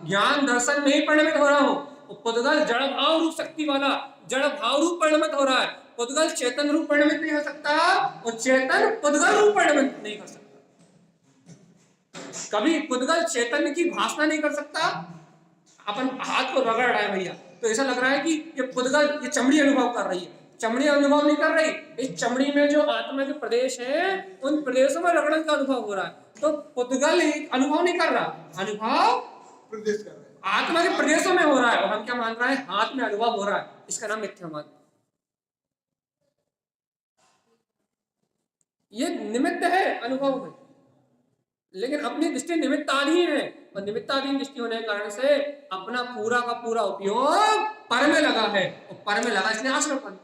Speaker 1: ज्ञान दर्शन में ही परिणमित हो रहा हूँ, वो पुद्गल जड़ भाव रूप शक्ति वाला जड़ भाव रूप परिणमित हो रहा है। पुद्गल चेतन रूप परिणमित नहीं हो सकता और चेतन पुद्गल रूप परिणमित नहीं कर सकता। कभी पुद्गल चैतन्य की भाषा नहीं कर सकता। अपन हाथ को रगड़ रहा है भैया, तो ऐसा लग रहा है कि ये पुद्गल ये चमड़ी अनुभव कर रही है, चमड़ी अनुभव नहीं कर रही। इस चमड़ी में जो आत्मा के प्रदेश हैं उन प्रदेशों में रगड़न का अनुभव हो रहा है। तो पुद्गल अनुभव नहीं कर रहा, अनुभव
Speaker 2: प्रदेश कर रहे हैं।
Speaker 1: आत्मा के प्रदेशों में हो रहा है और हम क्या मान रहा है, हाथ में अनुभव हो रहा है। इसका नाम मिथ्यावाद। ये निमित्त है अनुभव में, लेकिन अपनी दृष्टि निमित्ताधीन है और निमित्ताधीन दृष्टि होने के कारण से अपना पूरा का पूरा उपयोग पर में लगा है और पर में लगा इसलिए आश्रमपन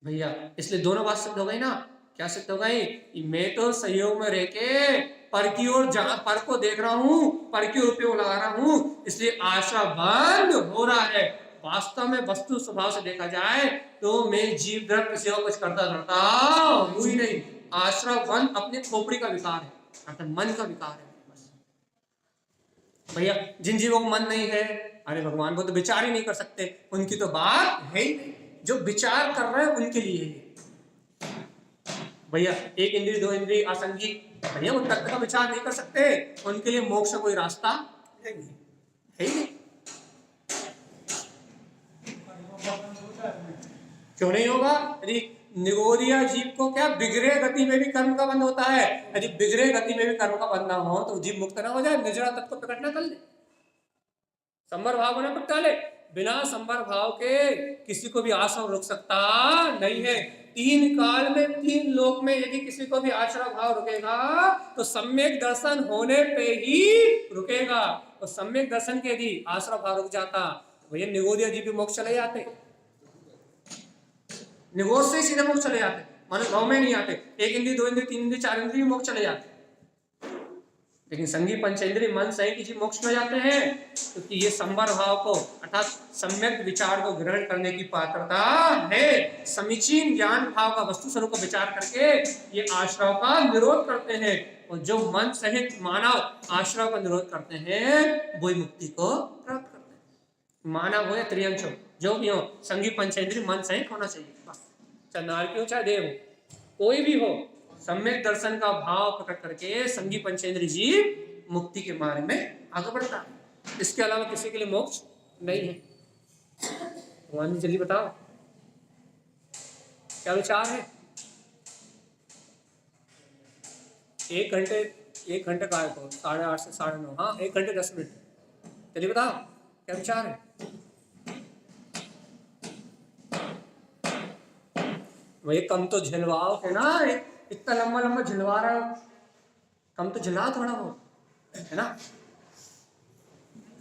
Speaker 1: भैया। इसलिए दोनों बात सिद्ध हो गई ना। क्या सिद्ध हो गई? मैं तो सहयोग में रह के पर की ओर पर को देख रहा हूं, पर की ओर उपयोग लगा रहा हूं, इसलिए आशा बंद हो रहा है। वास्तव में वस्तु स्वभाव से देखा जाए तो मैं जीव द्रव्य किसी और कुछ करता हूं ही नहीं। आश्रय बंद अपने खोपड़ी का विकार है, अर्थात मन का विकार है बस। भैया जिन जीवों को मन नहीं है, अरे भगवान को तो विचार ही नहीं कर सकते, उनकी तो बात है ही नहीं। जो विचार कर रहे हैं उनके लिए है भैया। एक इंद्रिय दो इंद्रिय आसंगी भैया वो तत्व का विचार नहीं कर सकते, उनके लिए मोक्ष का कोई रास्ता है ही नहीं। क्यों नहीं होगा? यदि निगोदिया जीव को क्या बिगड़े गति में भी कर्म का बंध होता है, यदि बिगड़े गति में भी कर्म का बंध ना हो तो जीव मुक्त ना हो जाए, निजरा तत्व को प्रकट ना कर ले, संवर भाव बना प्रगटा ले। बिना संवर भाव के किसी को भी आश्रम रुक सकता नहीं है। तीन काल में तीन लोक में यदि किसी को भी आश्रम भाव रुकेगा तो सम्यक दर्शन होने पे ही रुकेगा। और सम्यक दर्शन के यदि आश्रम भाव रुक जाता तो भैया निगोदिया जीव भी मोक्ष चले जाते, निगोद से सीधे मोक्ष चले जाते, मानो भाव में नहीं आते। एक इंद्रिय दो इंद्रिय तीन इंद्रिय चार इंद्रिय मोक्ष चले जाते, लेकिन संगी पंचेंद्रिय मन सहित जीव मोक्ष में जाते हैं क्योंकि ये संवर भाव को अर्थात सम्यक विचार को ग्रहण करने की पात्रता है। समीचीन ज्ञान भाव का वस्तु स्वरूप को विचार करके ये आश्रय का निरोध करते हैं और जो मन सहित मानव आश्रय का निरोध करते हैं वही मुक्ति को प्राप्त करते हैं। मानव हो या त्रियंश हो, जो भी हो, संगी पंचेंद्रिय मन सहित होना चाहिए बस। चाहे नारकी हो चाहे देव हो, कोई भी हो, सम्यक दर्शन का भाव प्रकट करके संगी पंचेंद्रिय जीव मुक्ति के मार्ग में आगे बढ़ता है। इसके अलावा किसी के लिए मोक्ष नहीं है। भगवान जी जल्दी बताओ क्या विचार है? 1 घंटे का है, 8:30 से 9:30, हाँ 1 घंटे 10 मिनट, जल्दी बताओ क्या विचार है? वही कम तो झिलवाओ है ना, इतना लंबा लंबा झिलवा रहा है, कम तो झिला थोड़ा बहुत है ना।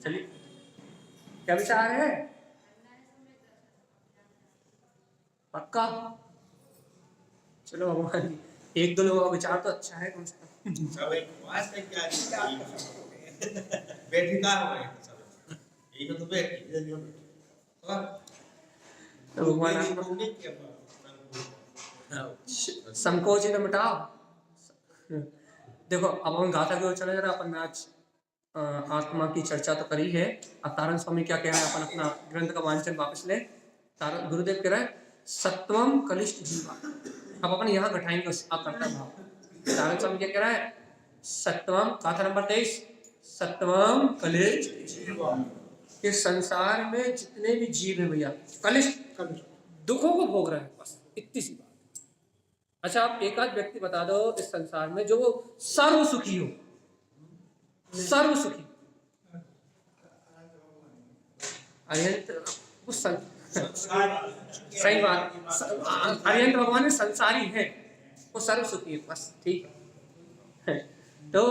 Speaker 1: चलिए क्या विचार है? पक्का? चलो भगवान जी 1-2 लोगों का विचार तो अच्छा है कम से कम।
Speaker 3: सब एक वास्ते क्या बैठी का हो रहे सब यही तो बैठी
Speaker 1: तो भगवान संकोच ही तो मिटाओ। देखो अब हम गाथा की ओर चले जा रहे हैं। अपन ने आज आत्मा की चर्चा तो करी है। अब तारण स्वामी क्या कह रहे हैं, अपन अपना ग्रंथ का वांचन वापस ले। तारण गुरुदेव कह रहे हैं सत्वम कलिष्ठ जीवा। अब अपन यहाँ घटाएंगे आप करता भाव। तारण स्वामी क्या कह रहा है? सत्वम, गाथा नंबर 23, सत्वम कलिष्ठ जीवा। इस संसार में जितने भी जीव है भैया कलिष्ठ दुखों को भोग रहे हैं, बस इतनी सी बात। अच्छा आप एक आध व्यक्ति बता दो इस संसार में जो सर्व सुखी हो, सर्व सुखी। सही बात, अरिहंत भगवान संसारी है, वो सर्व सुखी है, बस ठीक है। तो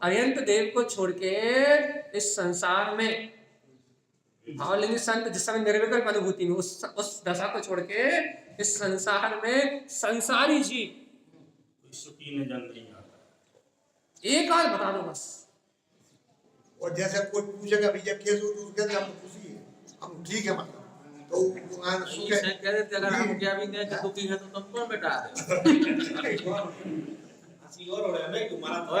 Speaker 1: अरिहंत देव को छोड़ के इस संसार में भावलिंग संत जिस समय निर्विकल्प अनुभूति में उस दशा को छोड़ के इस संसार में संसारी जीव
Speaker 3: सुखी ने जन्म नहीं आता।
Speaker 1: एक आध बता दो बस।
Speaker 2: और जैसे कोई पूछेगा भैया कैसे हो, तो कहते हम खुशी है, हम ठीक है, मतलब तो सुख है।
Speaker 3: कह देते अगर हम क्या भी नहीं तो दुखी है तो तुम कौन बैठा दे हंसी और हो रहा है तुम्हारा तो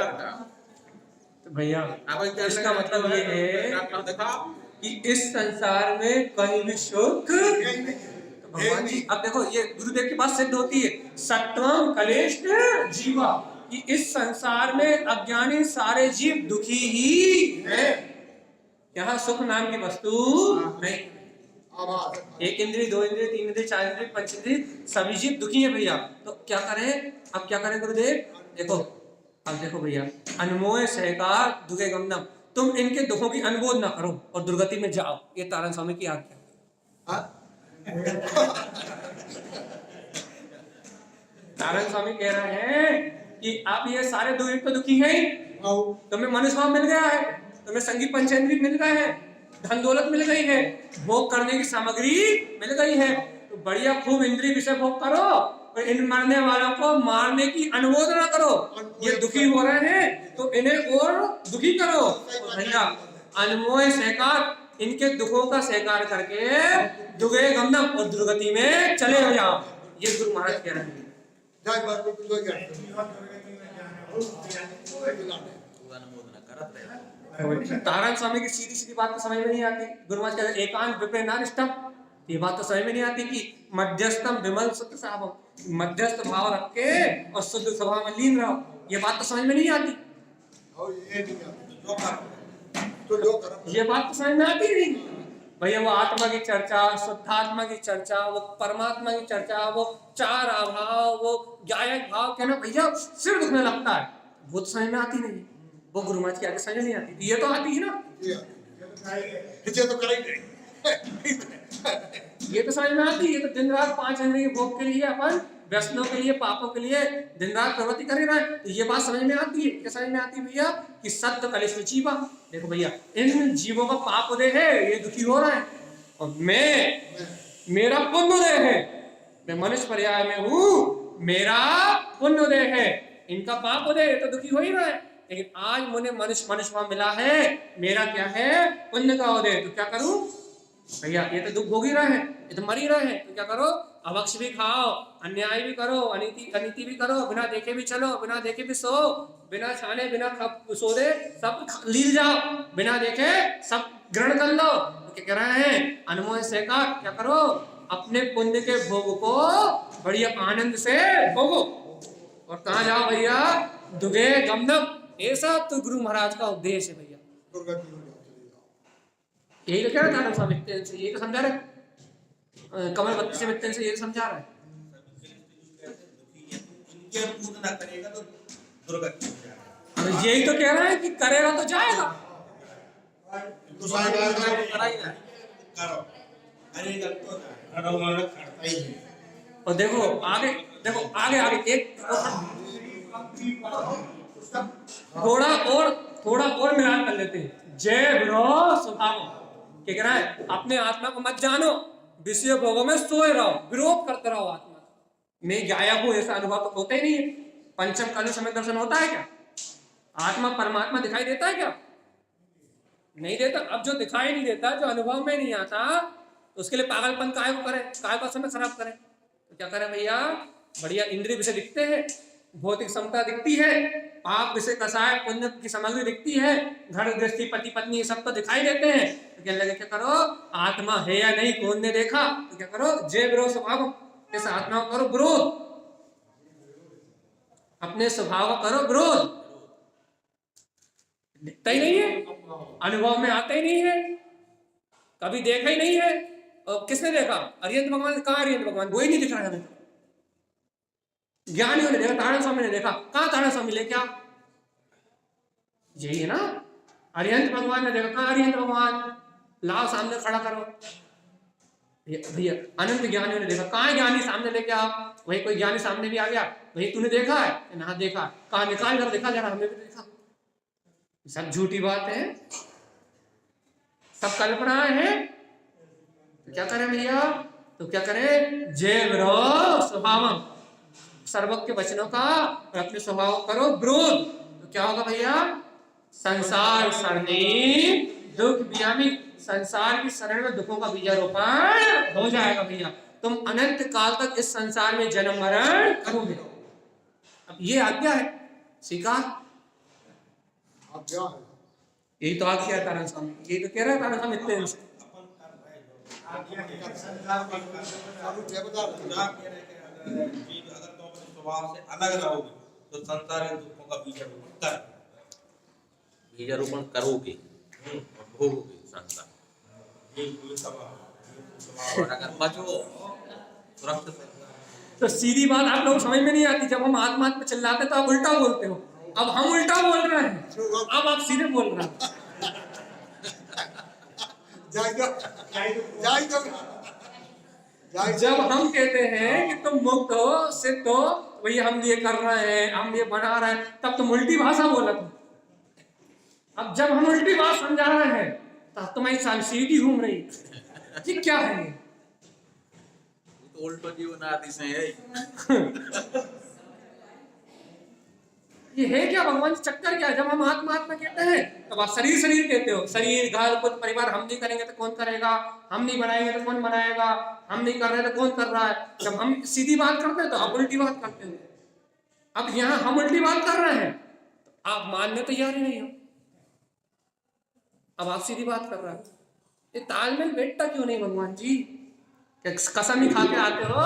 Speaker 1: तो भैया इसका मतलब ये है,
Speaker 3: देखा
Speaker 1: कि इस संसार में कहीं भी सुख। तो भगवान जी अब देखो ये गुरुदेव की बात सिद्ध होती है, सत्वम कलेश जीवा, कि इस संसार में अज्ञानी सारे जीव दुखी ही है, यहाँ सुख नाम की वस्तु नहीं। एक इंद्री, दो इंद्री, तीन इंद्री, चार इंद्री, पंच इंद्री, सभी जीव दुखी है भैया। तो क्या करें, अब क्या करें गुरुदेव? देखो अब देखो भैया, अनमोय सहकार दुखे गमनम, तुम इनके दुखों की अनुमोद ना करो और दुर्गति में जाओ, ये तारण स्वामी की आज्ञा। तारण स्वामी कह रहे हैं कि आप ये सारे दुख तो दुखी हैं, तुम्हें मनुष्य भाव मिल गया है, तुम्हें संगीत पंचेंद्रिय मिल गए हैं, धन दौलत मिल गई है, भोग करने की सामग्री मिल गई है, तो बढ़िया खूब इंद्रिय विषय भोग करो और इन मरने वालों को मारने की अनुमोद ना करो। ये दुखी हो रहे हैं तो इन्हें और दुखी करो। तो भैया अनमोय सहकार, इनके दुखों का सहकार करके दुगे गमनम और दुर्गति में चले हो जाओ, ये गुरु महाराज कह रहे हैं। तारण स्वामी की सीधी सीधी बात तो समझ में नहीं आती। गुरु महाराज कहते एकांत विप्रेनानिष्ठम, ये बात तो समझ में नहीं आती कि मध्यस्थम विमल शुद्ध सावम, मध्यस्थ भाव रख के और शुद्ध स्वभाव में लीन रहो, ये बात तो समझ में नहीं आती। ये बात तो समझ में आती नहीं भैया। वो आत्मा की चर्चा, शुद्धात्मा की चर्चा, वो परमात्मा की चर्चा, वो चार अभाव, वो ज्ञायक भाव कहना भैया सिर दुखने लगता है, वो तो समझ में आती नहीं। वो गुरु महाराज की आगे समझ नहीं आती, ये तो आती है ना, ये तो समझ में आती है। ये तो दिन रात 5 इंद्रिय के भोग के लिए अपन व्यसनों के लिए, पापों के लिए दिन रात प्रवृत्ति कर रहे हैं, तो ये बात समझ में आती है। क्या समझ में आती है भैया? कि सत्य कलेश जीवा, देखो भैया इन जीवों का पाप उदय है, ये दुखी हो रहा है, और मेरा पुण्य उदय है, मैं मनुष्य पर्याय में हूँ, मेरा पुण्य उदय है, इनका पाप उदय तो दुखी हो ही रहा है। लेकिन आज मुझे मनुष्य भाव मिला है, मेरा क्या है? पुण्य का उदय, तो क्या करूं भैया? ये तो दुख भोग ही रहे हैं, ये तो मर ही रहे हैं, तो क्या करो? अभक्ष भी खाओ, अन्याय भी करो, अनीति भी करो, बिना देखे भी चलो, बिना देखे भी सो, बिना छाने बिना सो दे सब लील जाओ, बिना देखे सब ग्रहण कर लो। तो क्या कह रहे हैं? अनमोय से का क्या करो? अपने पुण्य के भोग को बढ़िया आनंद से भोगो, और कहाँ जाओ भैया? दुगे गमनम, ऐसा तो गुरु महाराज का उपदेश है भैया। यही तो कह रहा था स्वामी, यही तो समझा रहे कमल बत्ती से मित्तन से, यही समझा रहा है। यही तो कह रहा है कि करेगा तो जाएगा, और देखो आगे, देखो आगे आगे एक थोड़ा और मिलान कर लेते हैं। जय ब्रो स्वभाव, क्या कह रहा है? अपने आत्मा को मत जानो, विषय भोगों में सोए रहो, विरोध करते रहो आत्मा में, गायब हो ऐसा अनुभव तो होता ही नहीं है। पंचम काल समय दर्शन होता है क्या? आत्मा परमात्मा दिखाई देता है क्या? नहीं देता। अब जो दिखाई नहीं देता, जो अनुभव में नहीं आता, तो उसके लिए पागलपन काय को करे, काय का समय खराब करे? तो क्या करें भैया? बढ़िया इंद्रिय विषय दिखते हैं, भौतिक क्षमता दिखती है, पाप विषय कसाय पुण्य की सामग्री दिखती है, घर गृहस्थी पति पत्नी ये सब तो दिखाई देते हैं, तो क्या लगे? क्या करो? आत्मा है या नहीं कौन ने देखा? तो क्या करो? जय विरोध स्वभाव, इस आत्मा को करो विरोध, अपने स्वभाव को करो विरोध। दिखता ही नहीं है, अनुभव में आता ही नहीं है, कभी देखा ही नहीं है। और किसने देखा? अरिहंत भगवान। कहाँ अरिहंत भगवान? वो ही नहीं दिख रहा है हमें। ज्ञानियों ने देखा, तारण स्वामी ने देखा, कहाँ तारण स्वामी लेके आओ? यही है ना, अरिहंत भगवान ने देखा, कहाँ अरिहंत भगवान? लाओ सामने खड़ा करो भैया। अनंत ज्ञानियों ने देखा, कहाँ ज्ञानी? सामने लेके आओ। वही कोई ज्ञानी सामने भी आ गया, भाई तूने देखा है? ना देखा। कहाँ? निकाल कर देखा जरा, हमें भी देखा। सब झूठी बात है, सब कल्पनाएं हैं। तो क्या करें भैया? तो क्या करें? जय विरो स्वभावम, सर्वज्ञ के वचनों का और अपने स्वभाव करो विरोध। तो क्या होगा भैया? संसार सरणी दुख व्यामी, संसार की शरण में दुखों का बीजारोपण हो जाएगा भैया। तुम अनंत काल तक इस संसार में जन्म मरण करोगे। अब ये आज्ञा है, स्वीकार। यही तो आज किया तारण स्वामी, यही तो कह रहा है तारण स्वामी इतने दिन से।
Speaker 3: अपन कर रहे हैं जो
Speaker 2: आज्ञा के संसार में
Speaker 3: जीव अगर तुम अपने स्वभाव से अलग रहोगे तो संसार के दुखों का बीजारोपण कर
Speaker 5: बीजारोपण करोगे और भोगोगे संसार।
Speaker 3: ये कोई स्वभाव
Speaker 5: और अगर बचो सुरक्षित है।
Speaker 1: तो सीधी बात आप लोग समझ में नहीं आती, जब हम आत्मा पे चिल्लाते तो आप उल्टा बोलते हो, अब हम उल्टा बोल रहे हैं, अब आप सीधे बोल रहे हैं। जब हम कहते हैं कि तुम मुक्त हो, सिद्ध हो, भैया हम ये कर रहे हैं, हम ये बना रहे हैं, तब तुम उल्टी भाषा बोला था। अब जब हम उल्टी बात समझा रहे हैं तब तुम्हारी सीधी घूम रही, ये क्या है ये?
Speaker 5: तो उल्टो जीवन आदि से है।
Speaker 1: ये है क्या भगवान जी, चक्कर क्या है? जब हम आत्मा आत्मा कहते हैं तब आप शरीर शरीर कहते हो, शरीर घर पुत्र परिवार हम नहीं करेंगे तो कौन करेगा, हम नहीं बनाएंगे तो कौन बनाएगा, हम नहीं कर रहे तो कौन कर रहा है। जब हम सीधी बात करते हैं तो आप उल्टी बात करते हैं। अब यहाँ हम उल्टी बात कर रहे हैं तो आप मानने तैयार ही नहीं हो, अब आप सीधी बात कर रहे हो। ये तालमेल बैठता क्यों नहीं भगवान जी? कसम ही खा के आते हो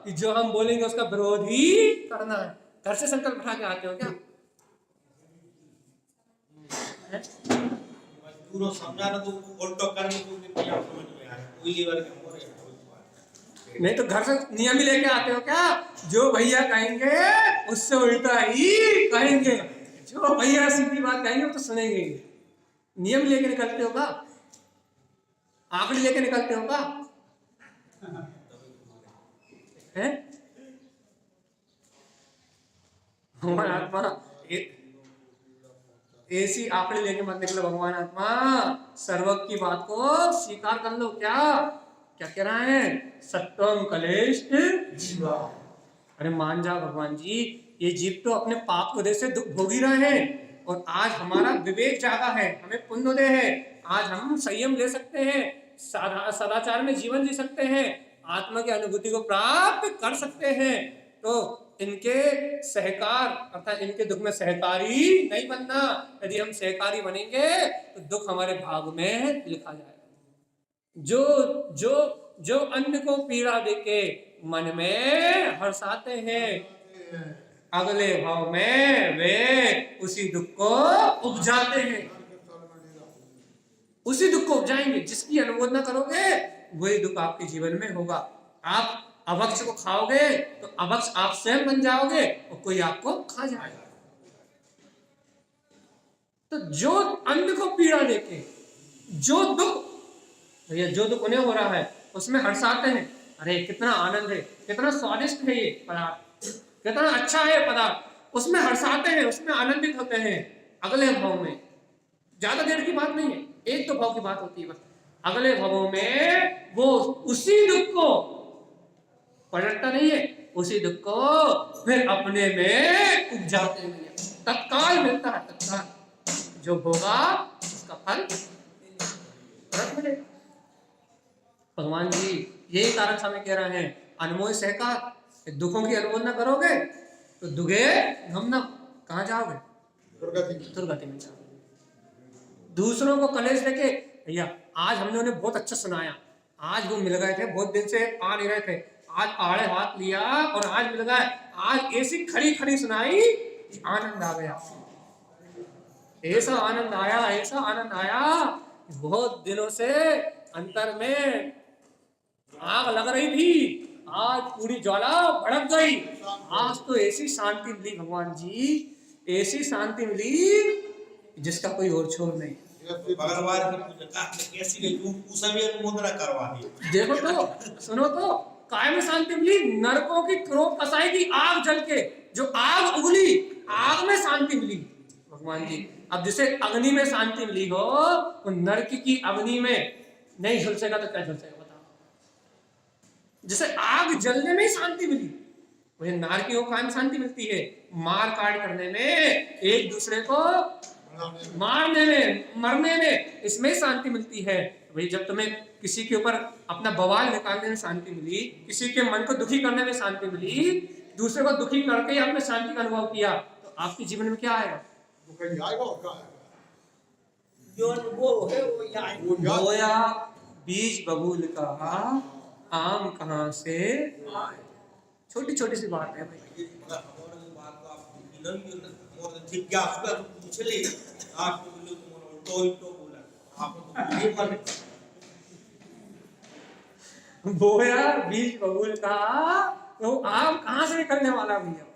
Speaker 1: कि जो हम बोलेंगे उसका विरोध ही करना है, घर से संकल्प उठा के आते हो क्या?
Speaker 3: मजदूरों समझाना तो उल्टो करने को भी क्या समझ में आ रहा है, कोई लीवर के हो रहे हैं।
Speaker 1: नहीं तो घर से नियम ही लेके आते हो क्या? जो भैया कहेंगे उससे उल्टा ही कहेंगे, जो भैया सीधी बात कहेंगे वो तो सुनेंगे ही। नियम लेके निकलते हो का, आंकड़ी लेके निकलते हो का? हैं? भगवान आत्मा ऐसी आंकड़ी लेके मत निकलो। भगवान आत्मा सर्वज्ञ की बात को स्वीकार कर लो। क्या क्या कह रहा है? सत्वम कलेश जीवा। अरे मान जाओ भगवान जी, ये जीव तो अपने पाप वजह से दुख भोग ही रहे हैं, और आज हमारा विवेक जागा है, हमें पुण्योदय है, आज हम संयम ले सकते हैं, सदाचार में जीवन जी सकते हैं, आत्मा की अनुभूति को प्राप्त कर सकते हैं। तो इनके सहकार अर्थात इनके दुख में सहकारी नहीं बनना। यदि हम सहकारी बनेंगे तो दुख हमारे भाग में लिखा जाएगा। जो जो जो अन्य को पीड़ा देके मन में हर्षाते हैं, अगले भाव में वे उसी दुख को उपजाते हैं, उसी दुख को उपजाएंगे। जिसकी अनुमोदना करोगे वही दुख आपके जीवन में होगा। आप अभक्ष को खाओगे तो अभक्ष आप स्वयं बन जाओगे और कोई आपको खा जाएगा। तो जो अन्य को पीड़ा देके जो दुख, भैया जो दुख उन्हें हो रहा है उसमें हर्षाते हैं, अरे कितना आनंद है, कितना स्वादिष्ट है ये पदार्थ, कितना अच्छा है पदार्थ, उसमें हर्षाते हैं, उसमें आनंदित होते हैं। अगले भाव में, ज्यादा देर की बात नहीं है, एक तो भाव की बात होती है बस, अगले भावों में वो उसी दुख को पलटता नहीं है, उसी दुख को फिर अपने में उपजाते हैं, तत्काल मिलता है, तत्काल जो होगा उसका फल तुरंत मिलेगा। भगवान जी यही कारण स्वामी कह रहे हैं, अनमोल सहकार, दुखों की अनुमोदना करोगे तो दुगे हम न कहाँ जाओगे? दुर्गति में जाओगे। दूसरों को कलेश लेके, भैया आज हमने उन्हें बहुत अच्छा सुनाया, आज वो मिल गए थे, बहुत दिन से आ नहीं रहे थे, आज आड़े हाथ लिया और आज मिल गए, आज ऐसी खड़ी खड़ी सुनाई, आनंद आ गया, ऐसा आनंद आया, ऐसा आनंद आया, बहुत दिनों से अंतर में आग लग रही थी, आज पूरी ज्वाला भड़क गई। आज तो ऐसी शांति मिली भगवान जी, ऐसी शांति मिली जिसका कोई और छोर नहीं।
Speaker 3: भगवान की पूजा कैसी गई, उसे भी अनुमोदना करवा दी।
Speaker 1: देखो तो सुनो तो, कायम शांति मिली, नरकों की क्रोध कसाई की आग जल के जो आग उगली, आग में शांति मिली भगवान जी। अब जिसे अग्नि में शांति मिली हो, वो नरक की अग्नि में नहीं झुलसेगा तो क्या झुलसेगा बताओ? जिसे आग जलने में शांति मिली, वही नारकियों को कायम शांति मिलती है, मार काट करने में, एक दूसरे को मारने में, मरने में, इसमें शांति मिलती है। वही जब तुम्हें किसी के ऊपर अपना बवाल निकालने में शांति मिली, किसी के मन को दुखी करने में शांति मिली, दूसरे को दुखी करके आपने शांति का अनुभव किया, तो आपके जीवन में क्या आएगा?
Speaker 4: जो वो है वो यहाँ
Speaker 1: बोया बीज बबूल का, आम कहाँ से आए। छोटी छोटी सी बात है भाई।
Speaker 3: हमारे बात को आप नहीं और जिज्ञासा तो पूछ ले आप बोलो तो बोला आप ये पर
Speaker 1: बोया बीज बबूल का, तो आम कहाँ से निकलने वाला भैया।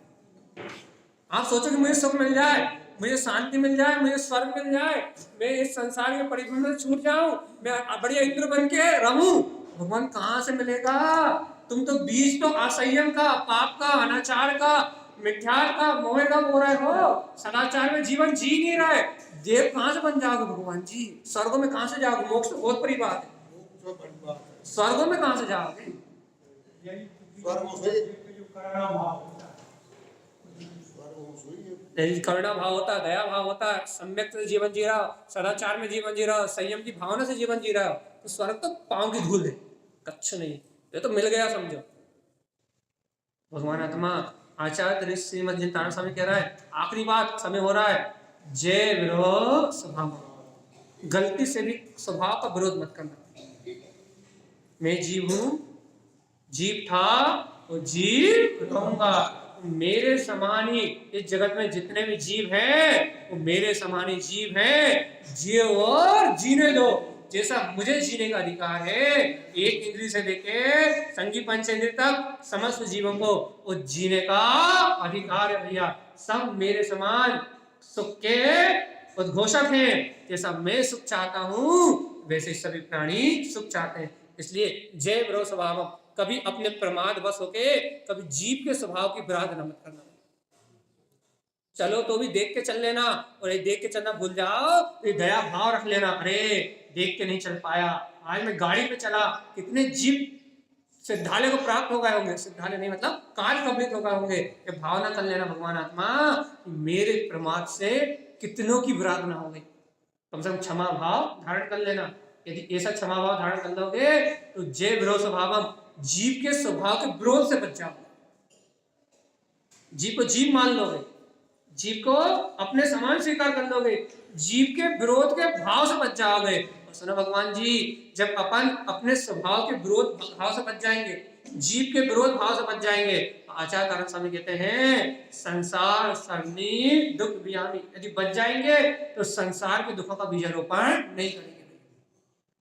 Speaker 1: आप सोचो कि मुझे सुख मिल जाए, मुझे शांति मिल जाए, मुझे स्वर्ग मिल जाए, मैं इस संसार के परिबंधन से छूट जाऊं, मैं बढ़िया इंद्र बन के रहूं, भगवान कहाँ से मिलेगा। तुम तो बीज तो असंयम का, पाप का, अनाचार का, मिथ्यार का, मोह का बो रहे हो, सदाचार में जीवन जी नहीं रहे। देव कहाँ से बन जाओगे भगवान जी, स्वर्गों में कहाँ से जाओगे। मोक्ष तो बहुत बड़ी बात है, स्वर्गों में कहाँ से जाओगे। करुणा भाव होता है, दया भाव होता है, सम्यक से जीवन जी रहा हो, सदाचार में जीवन जी रहा हो, संयम की भावना से जीवन जी रहा हो, तो स्वर्ग तो पांव की धूल है, कच्छ नहीं, ये तो मिल गया समझो। भगवान आत्मा आचार्य श्रीमद जितान स्वामी कह रहा है, आखिरी बात, समय हो रहा है, जय विरोध स्वभाव, गलती से भी स्वभाव का विरोध मत करना। मैं जीव हूं, जीव था और जीव रहूंगा, मेरे समान ही इस जगत में जितने भी जीव हैं वो मेरे समान ही जीव हैं, जियो और जीने दो। जैसा मुझे जीने का अधिकार है, एक इंद्रिय से लेके संगी पंचेंद्रिय तक समस्त जीवों को वो जीने का अधिकार है भैया। सब मेरे समान सुख के उद्घोषक हैं, जैसा मैं सुख चाहता हूं वैसे सभी प्राणी सुख चाहते हैं। इसलिए जय ब्रो स्वभाव, कभी अपने प्रमाद बस होके कभी जीव के स्वभाव की विराधना मत करना। चलो तो भी देख के चल लेना, और ये देख के चलना भूल जाओ तो दया भाव रख लेना, अरे देख के नहीं चल पाया, आज मैं गाड़ी पे चला, कितने जीव सिद्धालय को प्राप्त हो गए होंगे, सिद्धालय नहीं मतलब काल कबलित हो गए होंगे, ये भावना कर लेना भगवान आत्मा, मेरे प्रमाद से कितनों की विराधना हो गई। कम से कम क्षमा भाव धारण कर लेना। यदि ऐसा क्षमा भाव धारण कर लोगे तो जय विरोध स्वभावम, जीव के स्वभाव के विरोध से बच जाओगे। जीव को जीव मान लोगे, जीव को अपने समान स्वीकार कर लोगे, जीव के विरोध के भाव से बच जाओगे। और सुनो भगवान जी, जब अपन अपने स्वभाव के विरोध भाव से बच जाएंगे, जीव के विरोध भाव से बच जाएंगे, आचार्य तारण स्वामी कहते हैं संसार सरनी दुख बियामी, यदि बच जाएंगे तो संसार के दुखों का बीजारोपण नहीं करेंगे।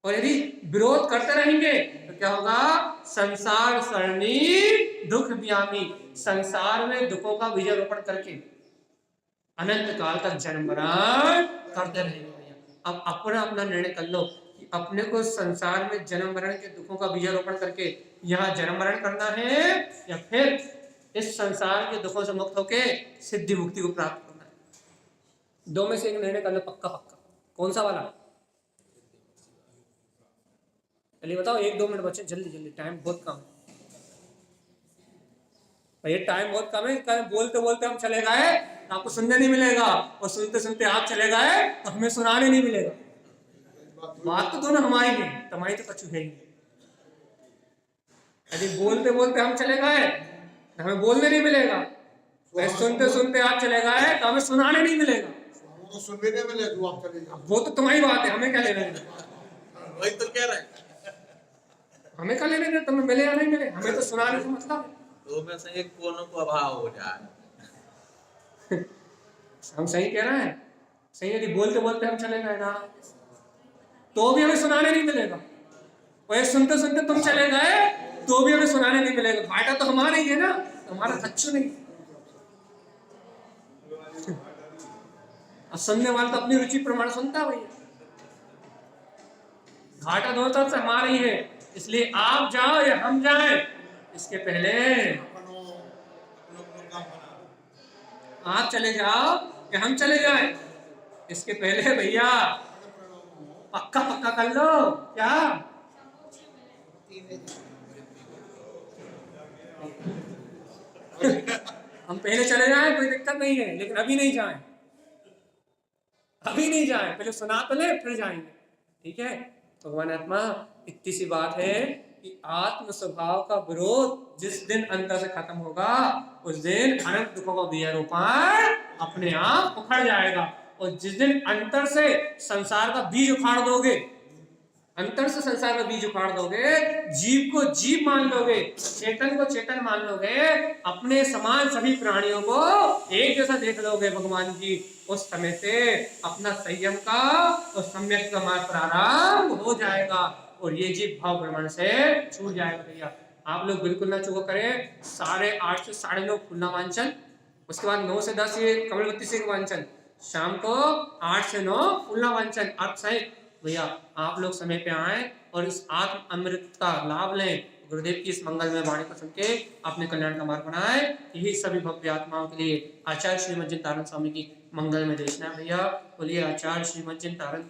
Speaker 1: और यदि विरोध करते रहेंगे तो क्या होगा, संसार सरणी दुख बियामी, संसार में दुखों का बीजारोपण करके अनंत काल तक जन्म मरण करते रहेंगे। अब अपना अपना निर्णय कर लो कि अपने को संसार में जन्म मरण के दुखों का बीजारोपण करके यहाँ जन्म मरण करना है, या फिर इस संसार के दुखों से मुक्त होके सिद्धि मुक्ति को प्राप्त करना है। दो में से एक निर्णय कर लो, पक्का पक्का। कौन सा वाला, चलिए बताओ, 1-2 मिनट बचे, जल्दी जल्दी, टाइम बहुत कम है भैया, टाइम बहुत कम है। बोलते बोलते हम चले गए तो आपको सुनने नहीं मिलेगा, और सुनते सुनते आप चले गए तो हमें सुनाने नहीं मिलेगा। बात तो दोनों हमारी है, तुम्हारी तो कछु है ही। यदि बोलते बोलते हम चले गए तो हमें बोलने नहीं मिलेगा, सुनते सुनते आप चले गए तो हमें सुनाने नहीं मिलेगा। वो तो तुम्हारी बात है, हमें क्या लेना देना,
Speaker 5: वही तो कह रहे हैं।
Speaker 1: हमें क्या लेना देना, तुम्हें मिले या नहीं मिले, हमें तो सुनाने से मतलब है।
Speaker 5: दो में से एक कोनो को अभाव हो जाए।
Speaker 1: हम सही कह रहे हैं, सही। यदि बोलते बोलते हम चले गए ना तो भी हमें सुनाने नहीं मिलेगा, और सुनते सुनते तुम चले गए तो भी हमें सुनाने नहीं मिलेगा। घाटा तो हमारा ही है ना, हमारा खच्चू नहीं। अब सुनने वाला तो अपनी रुचि प्रमाण सुनता है भैया, घाटा दोनों तरफ से हमारा ही है। इसलिए आप जाओ या हम जाएं, इसके पहले आप चले जाओ या हम चले जाएं, इसके पहले भैया पक्का पक्का कर लो। क्या हम पहले चले जाएं कोई दिक्कत नहीं है, लेकिन अभी नहीं जाएं, अभी नहीं जाएं, पहले सुना तो ले फिर जाएंगे, ठीक है। भगवान आत्मा इतनी सी बात है कि आत्म स्वभाव का विरोध जिस दिन अंतर से खत्म होगा, उस दिन अनंत दुखों का बीजारोपण अपने आप उखड़ जाएगा। और जिस दिन अंतर से संसार का बीज उखाड़ दोगे, अंतर से संसार का बीज उखाड़ दोगे, जीव को जीव मान लोगे, चेतन को चेतन मान लोगे, अपने समान सभी प्राणियों को एक जैसा देख लोगे भगवान जी, उस समय से अपना संयम का और सम्यक का मार्ग प्रारंभ हो जाएगा और ये जीव भाव भ्रमण से छूट जाएगा। भैया आप लोग बिल्कुल ना चूको करें। 8:30 से 9:30 खुलना वांचन, उसके बाद 9 से 10 ये कमलवती से वांचन, शाम को 8 से 9 खुलना वांचन। आप सही भैया आप लोग समय पे आए और इस आत्म अमृत का लाभ लें, गुरुदेव की इस मंगलमय वाणी को सुन के अपने कल्याण का मार्ग बनाए। यही सभी भव्य आत्माओं के लिए आचार्य श्रीमद जिन तारण स्वामी की मंगल में देशना है। भैया बोलिए आचार्य श्रीमद जिन तारण